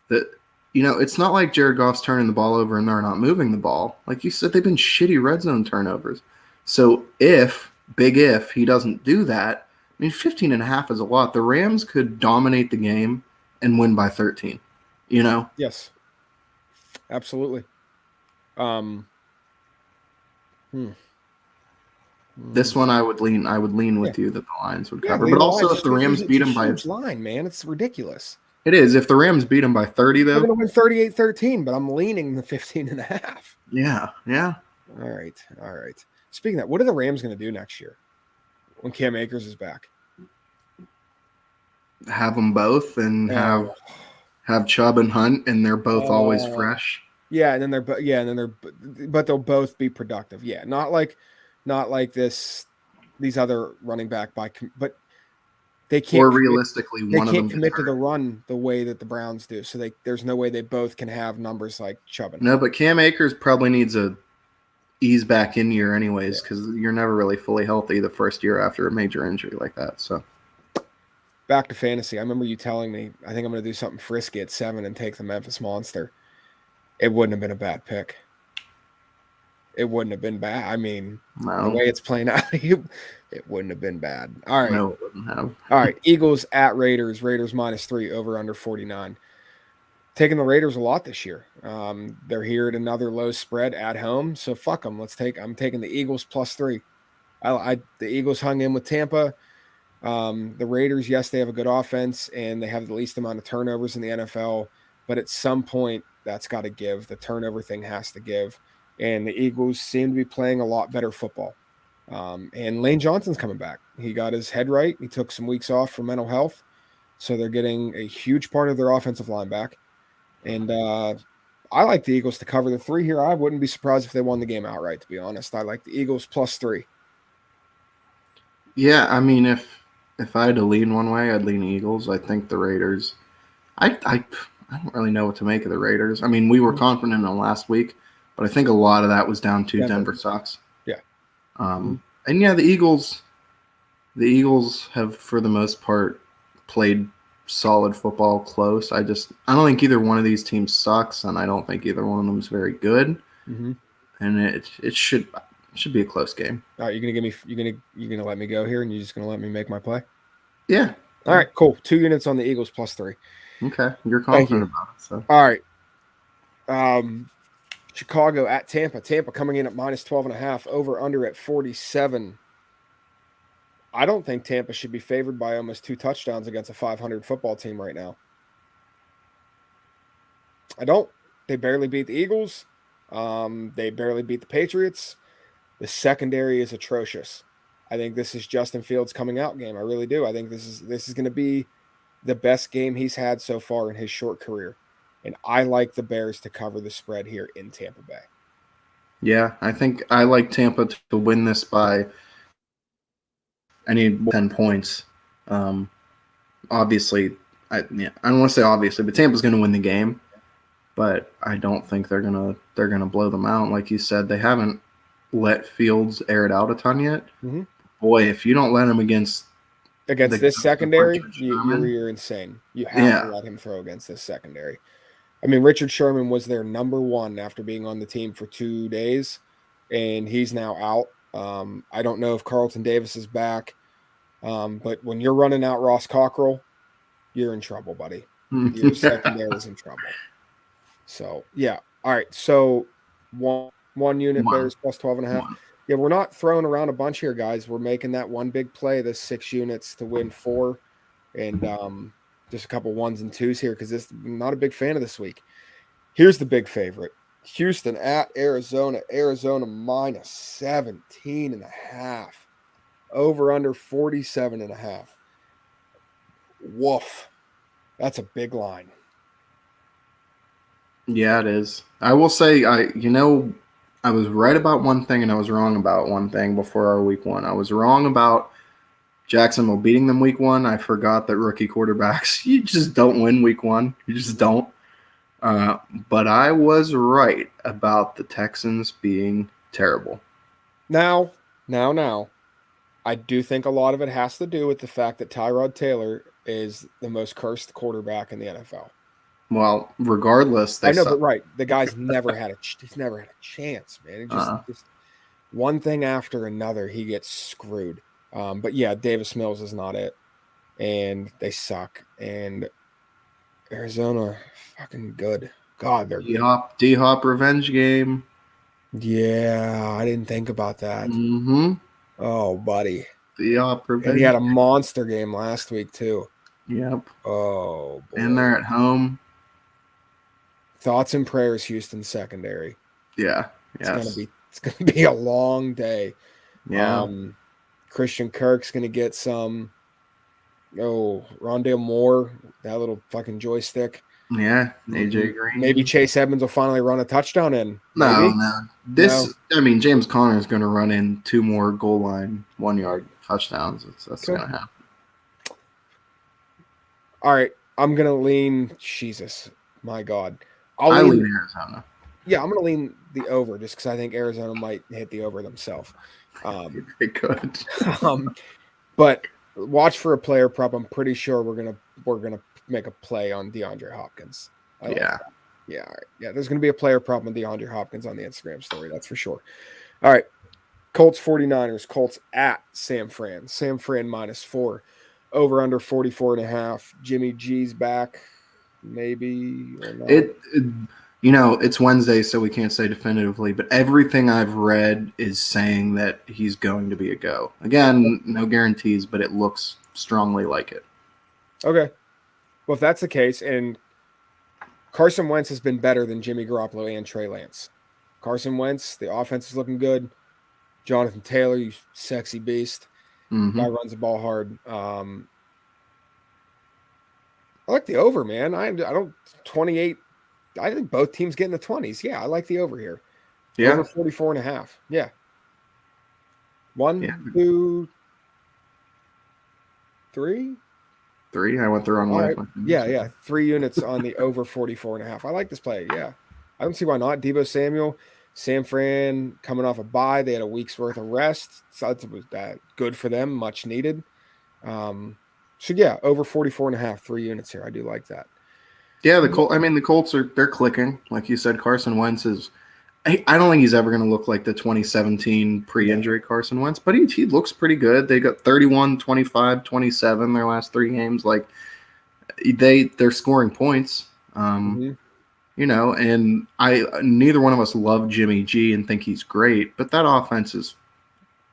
the. It's not like Jared Goff's turning the ball over and they're not moving the ball. Like you said, they've been shitty red zone turnovers. So if he doesn't do that, 15.5 is a lot. The Rams could dominate the game and win by 13. Yes. Absolutely. This one I would lean with you that the Lions would cover. But also if the Rams beat them by a line, man, it's ridiculous. It is. If the Rams beat them by 30, though. They're going to win 38-13, but I'm leaning the 15.5. Yeah, yeah. All right, all right. Speaking of that, what are the Rams going to do next year when Cam Akers is back? Have them both and Oh, have Chubb and Hunt, and they're both always fresh. yeah, and then but they'll both be productive. Yeah, not like these other running back but they Or can't commit, realistically, one of them gets to the hurt. run the way that the Browns do. So there's no way they both can have numbers like Chubb and No, Hunt. but Cam Akers probably needs a ease back in year anyways, Yeah. because you're never really fully healthy the first year after a major injury like that. So Back to fantasy. I remember you telling me I think I'm going to do something frisky at 7 and take the Memphis Monster. It wouldn't have been a bad pick. It wouldn't have been bad. I mean, the no, way it's playing out, it wouldn't have been bad. All right. no, it wouldn't have. All right. Eagles at Raiders. Raiders -3 over under 49. Taking the Raiders a lot this year. They're here at another low spread at home. So fuck them. I'm taking the Eagles +3. The Eagles hung in with Tampa. The Raiders, yes, they have a good offense and they have the least amount of turnovers in the NFL, but at some point that's got to give. The turnover thing has to give. And the Eagles seem to be playing a lot better football. And Lane Johnson's coming back. He got his head right. He took some weeks off for mental health. So they're getting a huge part of their offensive line back. And I like the Eagles to cover the 3 here. I wouldn't be surprised if they won the game outright, to be honest. I like the Eagles +3. Yeah, I mean, if I had to lean one way, I'd lean Eagles. I think the Raiders. I don't really know what to make of the Raiders. I mean, we were confident in them last week, but I think a lot of that was down to Denver sucks. Yeah. And yeah, the Eagles. The Eagles have, for the most part, played solid football close. I don't think either one of these teams sucks, and I don't think either one of them is very good. Mm-hmm. And it should be a close game. All right, you're gonna let me go here, and you're just gonna let me make my play. Yeah. All right, cool. 2 units on the Eagles +3. Okay, you're Thank you. confident about it. So all right. Chicago at Tampa. Tampa coming in at -12.5. Over under at 47. I don't think Tampa should be favored by almost 2 touchdowns against a 500 football team right now. I don't. They barely beat the Eagles. They barely beat the Patriots. The secondary is atrocious. I think this is Justin Fields' coming out game. I really do. I think this is going to be the best game he's had so far in his short career. And I like the Bears to cover the spread here in Tampa Bay. yeah, I think I like Tampa to win this by. I need 10 points. Obviously, I don't want to say obviously, but Tampa's going to win the game. But I don't think they're gonna blow them out. Like you said, they haven't let Fields air it out a ton yet. Mm-hmm. Boy, if you don't let him against this secondary, you're insane. You have to let him throw against this secondary. I mean, Richard Sherman was their number 1 after being on the team for 2 days, and he's now out. I don't know if Carlton Davis is back, but when you're running out Ross Cockrell, you're in trouble, buddy. Your secondary is in trouble. So, yeah. All right. So, one unit Bears +12.5. Yeah, we're not throwing around a bunch here, guys. We're making that one big play, the 6 units to win 4, and just a couple 1s and 2s here because I'm not a big fan of this week. Here's the big favorite. Houston at Arizona. Arizona -17.5. Over under 47.5. Woof. That's a big line. Yeah, it is. I will say, I was right about one thing and I was wrong about one thing before our week 1. I was wrong about Jacksonville beating them week 1. I forgot that rookie quarterbacks, you just don't win week 1. You just don't. But I was right about the Texans being terrible. Now, I do think a lot of it has to do with the fact that Tyrod Taylor is the most cursed quarterback in the NFL. Well, regardless, I know, but right, the guy's never had a chance, man. It just one thing after another, he gets screwed. But yeah, Davis Mills is not it, and they suck. And Arizona, fucking good. God, they're D-Hop revenge game. Yeah, I didn't think about that. Mm-hmm. Oh, buddy. D-Hop revenge. And he had a monster game last week too. Yep. Oh, boy. And they're at home. Thoughts and prayers, Houston secondary. Yeah. Yes. It's gonna be a long day. Yeah. Christian Kirk's gonna get some. Oh, Rondale Moore, that little fucking joystick. Yeah. AJ Maybe Green. Chase Edmonds will finally run a touchdown in. No, Maybe. no. No. James Conner is going to run in 2 more goal line 1-yard touchdowns. That's Okay. going to happen. All right. I'm gonna lean. Jesus, my God. I lean Arizona. Yeah, I'm gonna lean the over just because I think Arizona might hit the over themselves. They could. But watch for a player prop. I'm pretty sure we're gonna make a play on DeAndre Hopkins. I like Yeah. that. Yeah, all right. Yeah, there's gonna be a player prop on DeAndre Hopkins on the Instagram story, that's for sure. All right. Colts 49ers, Colts at San Fran. San Fran -4. Over under 44.5. Jimmy G's back, maybe or not. It's Wednesday, so we can't say definitively, but everything I've read is saying that he's going to be a go. Again, no guarantees, but it looks strongly like it. Okay. Well, if that's the case, and Carson Wentz has been better than Jimmy Garoppolo and Trey Lance. Carson Wentz, the offense is looking good. Jonathan Taylor, you sexy beast. Guy runs the ball hard. I like the over, man. I don't 28. I think both teams get in the 20s. Yeah, I like the over here. Yeah. Over 44.5. Yeah. 1, Yeah. 2, 3. 3. I went the wrong way. Right. Yeah. 3 units on the over 44.5. I like this play. Yeah. I don't see why not. Deebo Samuel, San Fran coming off a bye. They had a week's worth of rest. So it was good for them, much needed. So yeah, over 44.5, 3 units here. I do like that. Yeah, the Colts they're clicking. Like you said, Carson Wentz is I don't think he's ever going to look like the 2017 pre-injury Carson Wentz, but he looks pretty good. They got 31, 25, 27 their last 3 games. Like they're scoring points. And neither one of us love Jimmy G and think he's great, but that offense is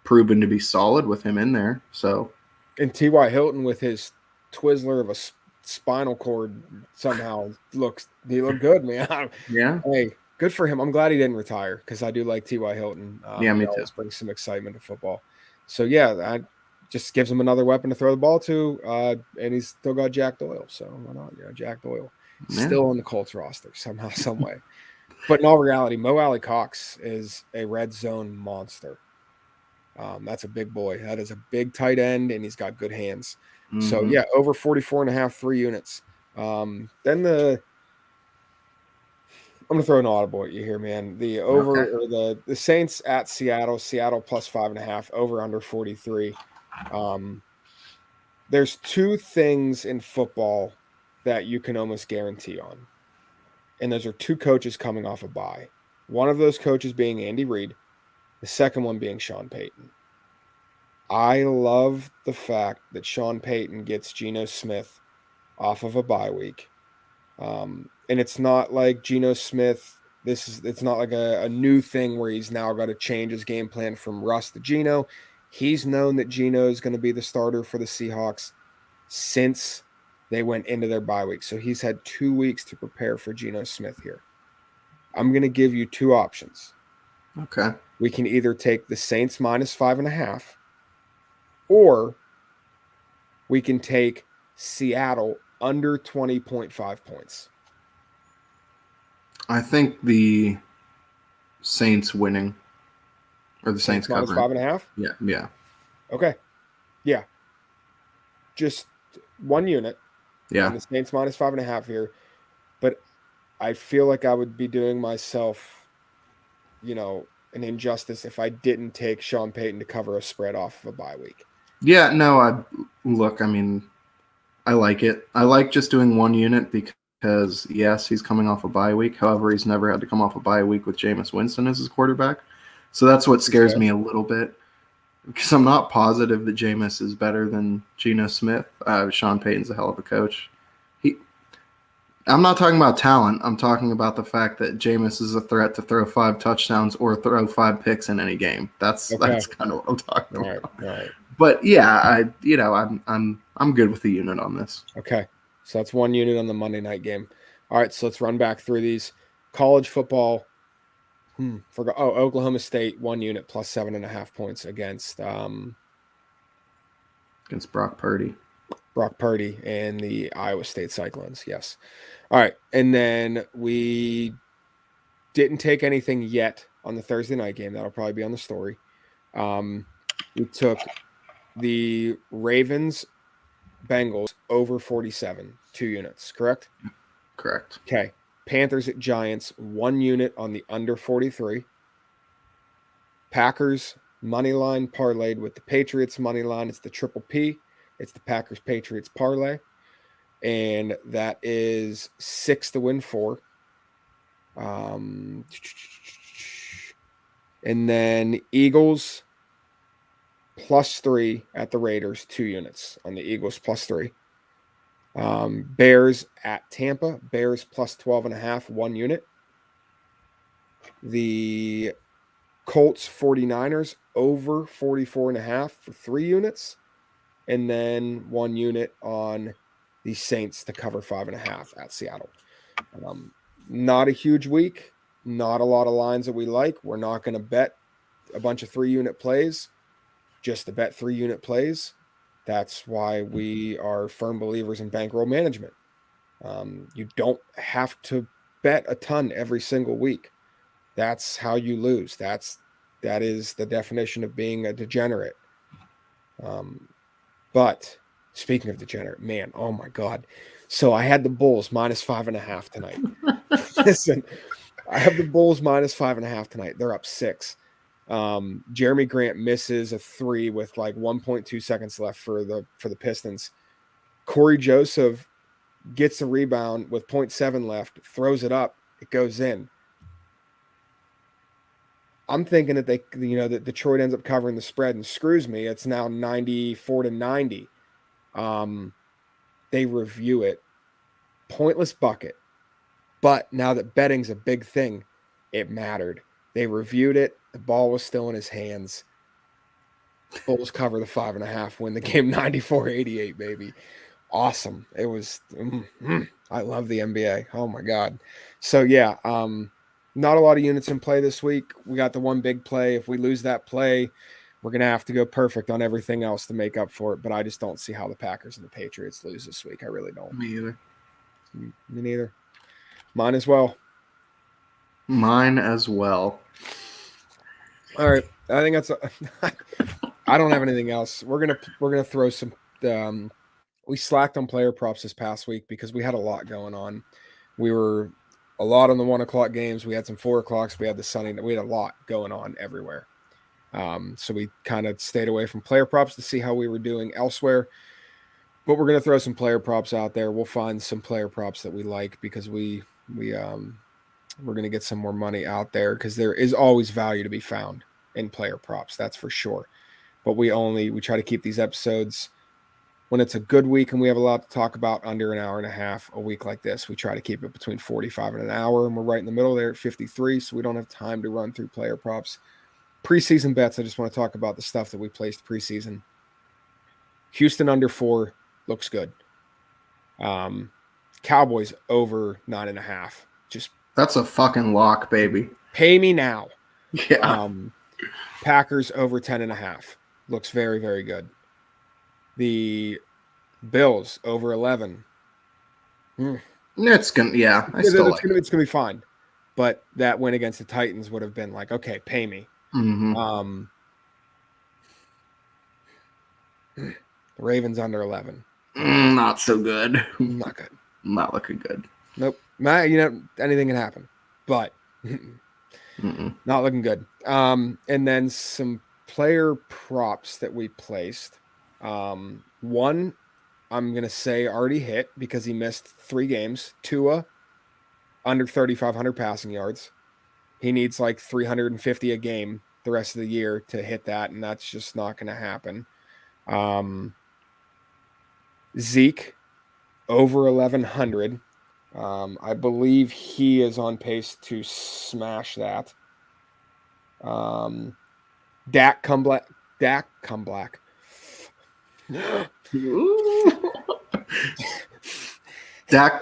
proven to be solid with him in there. So, and T.Y. Hilton with his Twizzler of a spinal cord somehow looked good, man. Yeah. Hey, good for him. I'm glad he didn't retire because I do like T.Y. Hilton. Yeah, me he too. always brings some excitement to football. So yeah, that just gives him another weapon to throw the ball to, and he's still got Jack Doyle. So why not? Yeah, Jack Doyle still on the Colts roster somehow, some way. But in all reality, Mo Alley Cox is a red zone monster. That's a big boy. That is a big tight end, and he's got good hands. So yeah, over 44.5, 3 units. Then I'm gonna throw an audible at you here, man. The over or the Saints at Seattle plus 5.5, over under 43. There's 2 things in football that you can almost guarantee on, and those are 2 coaches coming off a bye. One of those coaches being Andy Reid, the second one being Sean Payton. I love the fact that Sean Payton gets Geno Smith off of a bye week. And it's not like Geno Smith, it's not like a new thing where he's now got to change his game plan from Russ to Geno. He's known that Geno is going to be the starter for the Seahawks since they went into their bye week. So he's had 2 weeks to prepare for Geno Smith here. I'm going to give you 2 options. Okay. We can either take the Saints -5.5, or we can take Seattle under 20.5 points. I think the Saints winning, or the Saints covering. -5.5? Yeah. Okay. Yeah. Just 1 unit. Yeah. And the Saints -5.5 here. But I feel like I would be doing myself, an injustice if I didn't take Sean Payton to cover a spread off of a bye week. Yeah, no, I like it. I like just doing 1 unit because, yes, he's coming off a bye week. However, he's never had to come off a bye week with Jameis Winston as his quarterback. So that's what scares me a little bit, because I'm not positive that Jameis is better than Geno Smith. Sean Payton's a hell of a coach. I'm not talking about talent. I'm talking about the fact that Jameis is a threat to throw 5 touchdowns or throw 5 picks in any game. That's kind of what I'm talking about. Right. But yeah, I'm good with the unit on this. Okay. So that's 1 unit on the Monday night game. All right, so let's run back through these. College football, Forgot. Oh, Oklahoma State 1 unit plus 7.5 points against Brock Purdy. Brock Purdy and the Iowa State Cyclones. Yes. All right, and then we didn't take anything yet on the Thursday night game. That'll probably be on the story. We took the Ravens Bengals over 47, 2 units, correct? Correct. Okay. Panthers at Giants, 1 unit on the under 43. Packers money line parlayed with the Patriots money line. It's the triple P. It's the Packers Patriots parlay. And that is 6 to win 4. And then Eagles +3 at the Raiders, 2 units on the Eagles +3. Bears at Tampa, Bears +12.5, 1 unit. The Colts 49ers over 44.5 for 3 units. And then 1 unit on the Saints to cover 5.5 at Seattle. Not a huge week, not a lot of lines that we like. We're not going to bet a bunch of 3-unit plays, just to bet 3-unit plays. That's why we are firm believers in bankroll management. You don't have to bet a ton every single week. That's how you lose. That is the definition of being a degenerate. But speaking of degenerate, man, oh my God. So I had the Bulls -5.5 tonight. Listen, I have the Bulls -5.5 tonight. They're up 6. Jeremy Grant misses a 3 with like 1.2 seconds left for the Pistons. Corey Joseph gets a rebound with 0.7 left, throws it up, it goes in. I'm thinking that that Detroit ends up covering the spread and screws me. It's now 94-90. They review it. Pointless bucket. But now that betting's a big thing, it mattered. They reviewed it. The ball was still in his hands. Bulls cover the 5.5, win the game 94-88, baby. Awesome. It was, I love the NBA. Oh my God. So yeah, not a lot of units in play this week. We got the one big play. If we lose that play, we're going to have to go perfect on everything else to make up for it. But I just don't see how the Packers and the Patriots lose this week. I really don't. Me either. Me neither. Mine as well. Mine as well. All right. I think that's I don't have anything else. We're gonna throw some we slacked on player props this past week because we had a lot going on. We were a lot on the 1 o'clock games. We had some 4 o'clocks. We had the Sunday. We had a lot going on everywhere. So we kind of stayed away from player props to see how we were doing elsewhere. But we're gonna throw some player props out there. We'll find some player props that we like because we're gonna get some more money out there because there is always value to be found in player props. That's for sure. But we try to keep these episodes when it's a good week and we have a lot to talk about under an hour and a half. A week like this, we try to keep it between 45 and an hour, and we're right in the middle there at 53, so we don't have time to run through player props. Preseason bets, I just want to talk about the stuff that we placed preseason. Houston under 4 looks good. Cowboys over 9.5. Just that's a fucking lock, baby. Pay me now. Yeah. Packers over 10.5 looks very, very good. The Bills over 11. It's gonna, yeah. It's gonna be fine. But that win against the Titans would have been like, okay, pay me. Mm-hmm. Ravens under 11. Not so good. Not good. Not looking good. Nope. Anything can happen, but not looking good. And then some player props that we placed. One, I'm going to say already hit because he missed 3 games. Tua, under 3,500 passing yards. He needs like 350 a game the rest of the year to hit that, and that's just not going to happen. Zeke, over 1,100. I believe he is on pace to smash that. Dak come black. Dak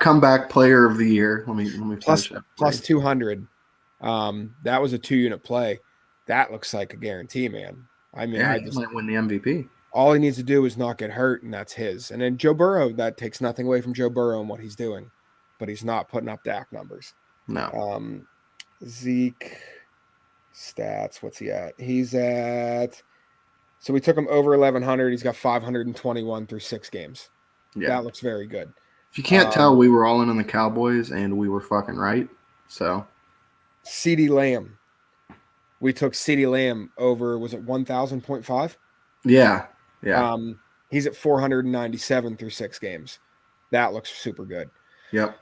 comeback player of the year. Let me plus 200. That was a 2-unit play. That looks like a guarantee, man. I mean, Yeah, he might win the MVP. all he needs to do is not get hurt, and that's his. And then Joe Burrow, that takes nothing away from Joe Burrow and what he's doing, but he's not putting up Dak numbers. No. Zeke stats, what's he at? He's at, so we took him over 1,100. He's got 521 through 6 games. Yeah. That looks very good. If you can't tell, we were all in on the Cowboys, and we were fucking right. So, CeeDee Lamb. We took CeeDee Lamb over, was it 1,000.5? Yeah. He's at 497 through 6 games. That looks super good. Yep.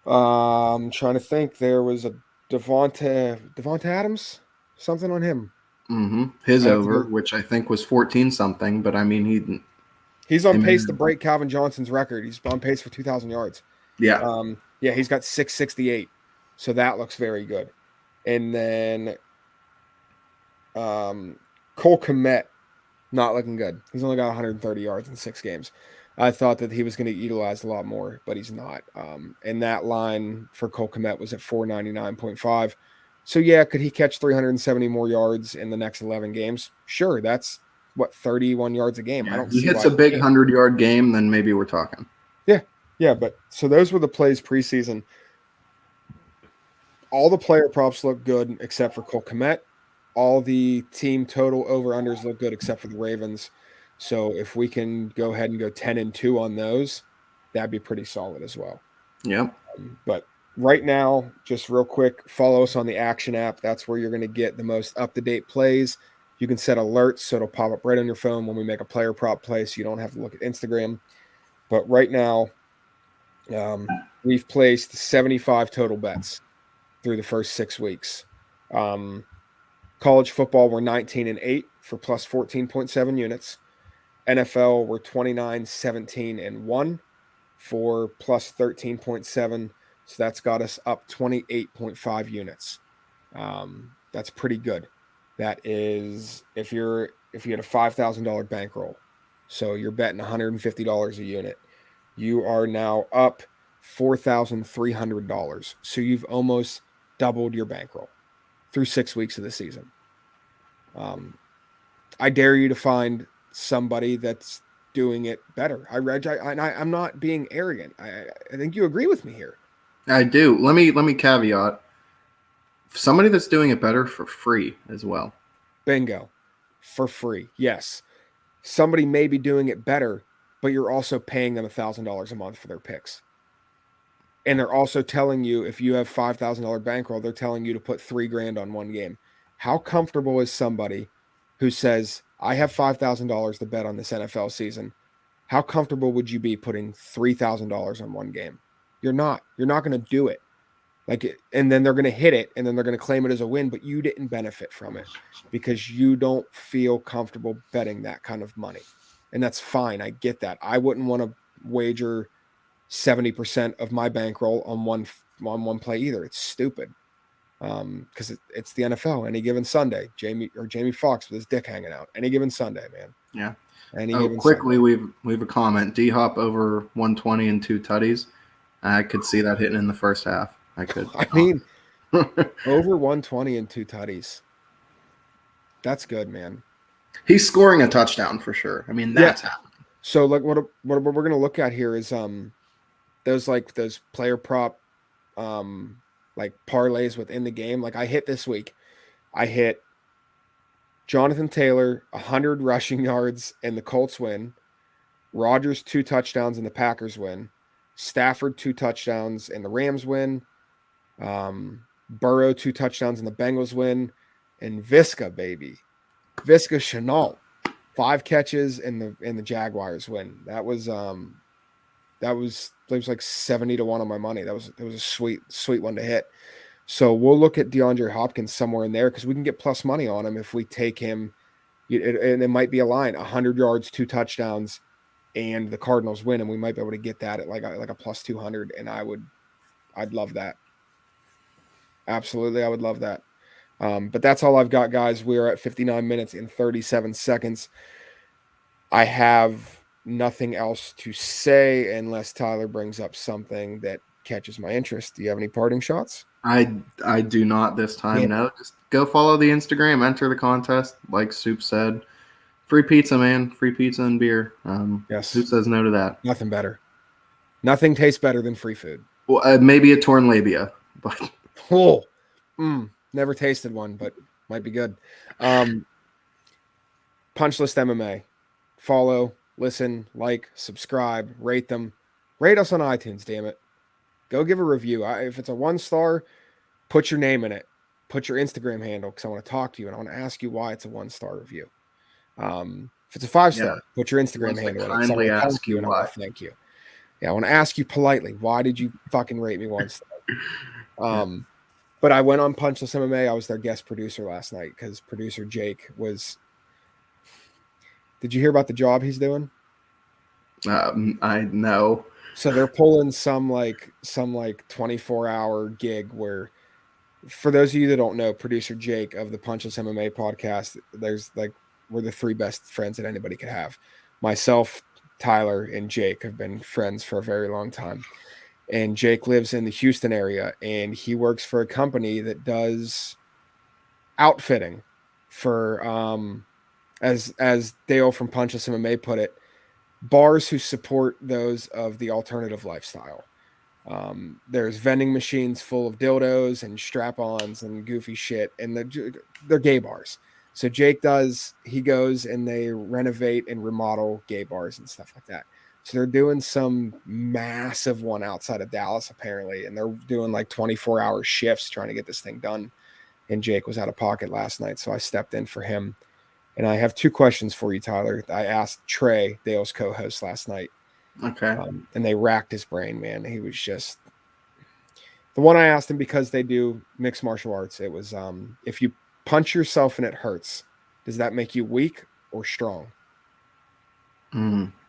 I'm trying to think. There was a Devonta Adams, something on him. Mm-hmm. His over, which I think was 14 something, but I mean he's on pace to break Calvin Johnson's record. He's on pace for 2,000 yards. Yeah. He's got 668, so that looks very good. And then Cole Kmet, not looking good. He's only got 130 yards in 6 games. I thought that he was going to utilize a lot more, but he's not. And that line for Cole Kmet was at 499.5. So, yeah, could he catch 370 more yards in the next 11 games? Sure, that's, 31 yards a game. Yeah, I don't he see hits a big 100-yard game, then maybe we're talking. Yeah, but so those were the plays preseason. All the player props look good except for Cole Kmet. All the team total over-unders look good except for the Ravens. So if we can go ahead and go 10-2 on those, that'd be pretty solid as well. Yep. But right now, just real quick, follow us on the Action app. That's where you're going to get the most up-to-date plays. You can set alerts so it'll pop up right on your phone when we make a player prop play so you don't have to look at Instagram. But right now, we've placed 75 total bets through the first 6 weeks. College football, we're 19-8 for plus 14.7 units. NFL, we're 29-17-1 for plus 13.7. So that's got us up 28.5 units. That's pretty good. That is if you had a $5,000 bankroll, so you're betting $150 a unit, you are now up $4,300. So you've almost doubled your bankroll through 6 weeks of the season. I dare you to find somebody that's doing it better. I'm not being arrogant. I think you agree with me here. I do. Let me caveat. Somebody that's doing it better for free as well. Bingo. For free. Yes. Somebody may be doing it better, but you're also paying them $1,000 a month for their picks. And they're also telling you, if you have $5,000 bankroll, they're telling you to put $3,000 on one game. How comfortable is somebody who says, I have $5,000 to bet on this NFL season? How comfortable would you be putting $3,000 on one game? You're not. You're not going to do it. And then they're going to hit it, and then they're going to claim it as a win, but you didn't benefit from it because you don't feel comfortable betting that kind of money. And that's fine. I get that. I wouldn't want to wager 70% of my bankroll on one play either. It's stupid. Because it's the NFL. Any given Sunday, Jamie Foxx with his dick hanging out. Any given Sunday, man. Yeah. Quickly, we have a comment. D-Hop over 120 and 2 tutties. I could see that hitting in the first half. I could. I mean, over 120 and 2 tutties. That's good, man. He's scoring a touchdown for sure. I mean, that's happening. So, like, what we're going to look at here is those player prop like parlays within the game. Like I hit this week, I hit Jonathan Taylor 100 rushing yards and the Colts win, Rodgers 2 touchdowns and the Packers win, Stafford 2 touchdowns and the Rams win, Burrow 2 touchdowns and the Bengals win, and Visca Chenault 5 catches and the Jaguars win. That was like 70 to 1 on my money. It was a sweet one to hit. So we'll look at DeAndre Hopkins somewhere in there because we can get plus money on him if we take him. And it might be a line 100 yards, 2 touchdowns, and the Cardinals win, and we might be able to get that at like a plus 200. And I'd love that. Absolutely, I would love that. But that's all I've got, guys. We're at 59 minutes and 37 seconds. I have nothing else to say unless Tyler brings up something that catches my interest. Do you have any parting shots? I do not this time. Yeah. No, just go follow the Instagram, enter the contest. Like Soup said, free pizza, man, free pizza and beer. Yes. Who says no to that? Nothing better. Nothing tastes better than free food. Well, maybe a torn labia, but Oh, never tasted one, but might be good. Punch List MMA. Follow, listen, like, subscribe, rate them. Rate us on iTunes, damn it. Go give a review. If it's a 1-star, put your name in it. Put your Instagram handle because I want to talk to you and I want to ask you why it's a 1-star review. If it's a 5-star, put your Instagram handle in it. Kindly I want to ask talk to you and I why. want to thank you. Yeah, I want to ask you politely, why did you fucking rate me 1-star? But I went on Punchless MMA. I was their guest producer last night because producer Jake was. Did you hear about the job he's doing? I know. So they're pulling some 24-hour gig where, for those of you that don't know, producer Jake of the Punchless MMA podcast, we're the 3 best friends that anybody could have. Myself, Tyler, and Jake have been friends for a very long time. And Jake lives in the Houston area, and he works for a company that does outfitting for, as Dale from Punchless MMA put it, bars who support those of the alternative lifestyle. There's vending machines full of dildos and strap-ons and goofy shit, and they're gay bars. So Jake he goes and they renovate and remodel gay bars and stuff like that. So they're doing some massive one outside of Dallas, apparently, and they're doing like 24-hour shifts trying to get this thing done. And Jake was out of pocket last night, so I stepped in for him. And I have 2 questions for you, Tyler. I asked Trey, Dale's co-host, last night. Okay. And they racked his brain, man. He was just the one I asked him because they do mixed martial arts. It was if you punch yourself and it hurts, does that make you weak or strong?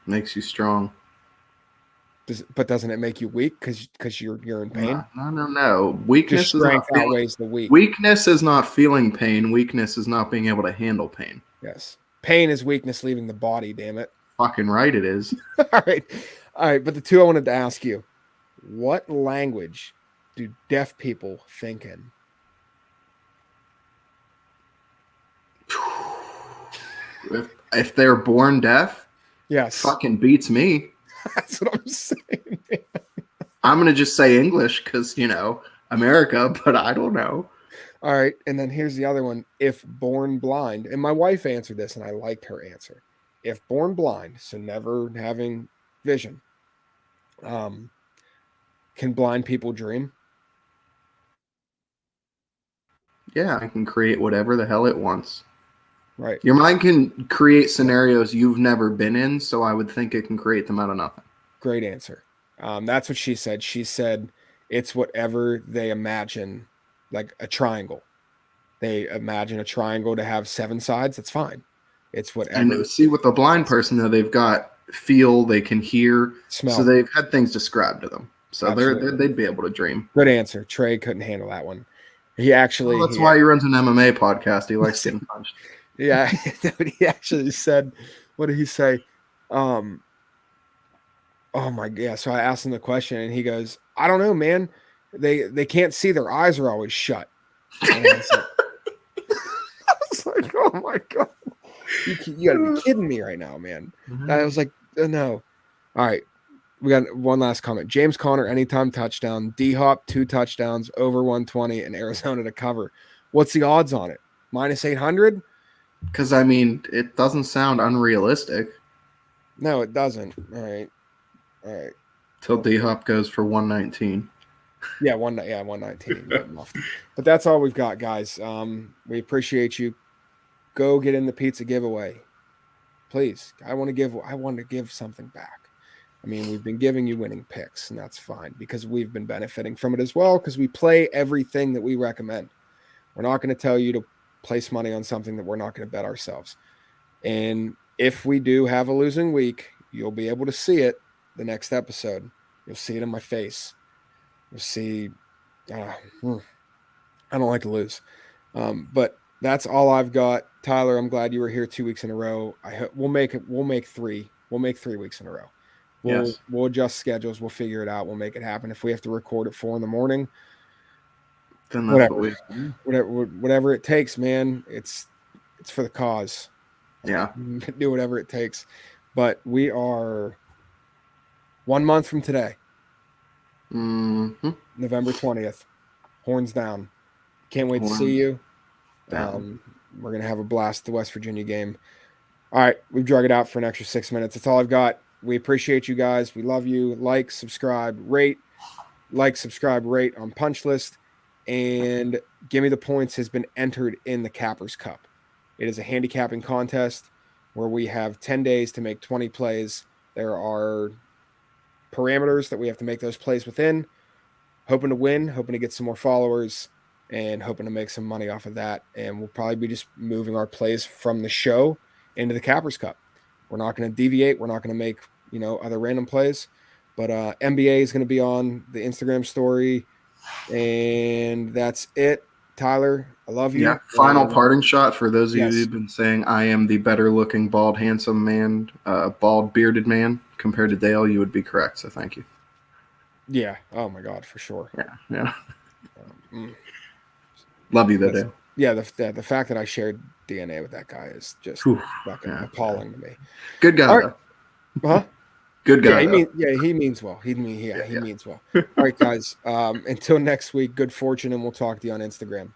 Makes you strong. But doesn't it make you weak because you're in pain? No. Weakness Just strength outweighs the weak. Weakness is not feeling pain. Weakness is not being able to handle pain. Yes. Pain is weakness leaving the body, damn it. Fucking right it is. All right. But the 2 I wanted to ask you, what language do deaf people think in? If they're born deaf, yes, fucking beats me. That's what I'm saying, man. I'm gonna just say English because America, but I don't know. All right, and then here's the other one. If born blind, and my wife answered this, and I liked her answer. If born blind, so never having vision, can blind people dream? Yeah, I can create whatever the hell it wants. Right. Your mind can create scenarios you've never been in, so I would think it can create them out of nothing. Great answer. That's what she said. She said it's whatever they imagine, like a triangle. They imagine a triangle to have 7 sides. That's fine. It's whatever. And see, with the blind person, though, they've got feel, they can hear, smell. So they've had things described to them. So they'd be able to dream. Good answer. Trey couldn't handle that one. He actually. Well, that's why he runs an MMA podcast. He likes getting punched. Yeah, he actually said, what did he say? Oh my God. So I asked him the question and he goes, I don't know, man. They can't see. Their eyes are always shut. And I was like, oh my God. You gotta be kidding me right now, man. Mm-hmm. I was like, no. All right. We got one last comment. James Conner, anytime touchdown. D-Hop, 2 touchdowns, over 120, and Arizona to cover. What's the odds on it? Minus 800? Because, I mean, it doesn't sound unrealistic. No, it doesn't. All right. Till D-Hop goes for 119. Yeah, 119. But that's all we've got, guys. We appreciate you. Go get in the pizza giveaway. Please. I want to give something back. I mean, we've been giving you winning picks, and that's fine because we've been benefiting from it as well because we play everything that we recommend. We're not going to tell you to place money on something that we're not going to bet ourselves. And if we do have a losing week, you'll be able to see it the next episode. You'll see it in my face. You'll see, I don't like to lose. But that's all I've got. Tyler, I'm glad you were here 2 weeks in a row. We'll make 3 weeks in a row. Yes. We'll adjust schedules. We'll figure it out. We'll make it happen. If we have to record at 4 a.m, Then that's what whatever, we. whatever it takes, man. It's for the cause. Yeah. Do whatever it takes. But we are 1 month from today, Mm-hmm. November 20th. Horns down. Can't wait to see Horns you. down. We're going to have a blast at the West Virginia game. All right, we've drug it out for an extra 6 minutes. That's all I've got. We appreciate you guys. We love you. Like, subscribe, rate. Like, subscribe, rate on Punch List. And Gimme the Points has been entered in the Cappers Cup. It is a handicapping contest where we have 10 days to make 20 plays. There are parameters that we have to make those plays within. Hoping to win, hoping to get some more followers, and hoping to make some money off of that. And we'll probably be just moving our plays from the show into the Cappers Cup. We're not going to deviate. We're not going to make, other random plays. But NBA is going to be on the Instagram story. And that's it. Tyler, I love you. Yeah. Final parting shot for those of you Yes. who've been saying I am the better looking, bald, handsome man, bald, bearded man compared to Dale. You would be correct. So thank you. Yeah. Oh my God, for sure. Yeah. Yeah. Mm. Love you, though, Dale. Yeah. The fact that I shared DNA with that guy is just fucking appalling to me. Good guy, Right. though. Huh? Good guy. He means well. He means well. All right, guys. Until next week, good fortune, and we'll talk to you on Instagram.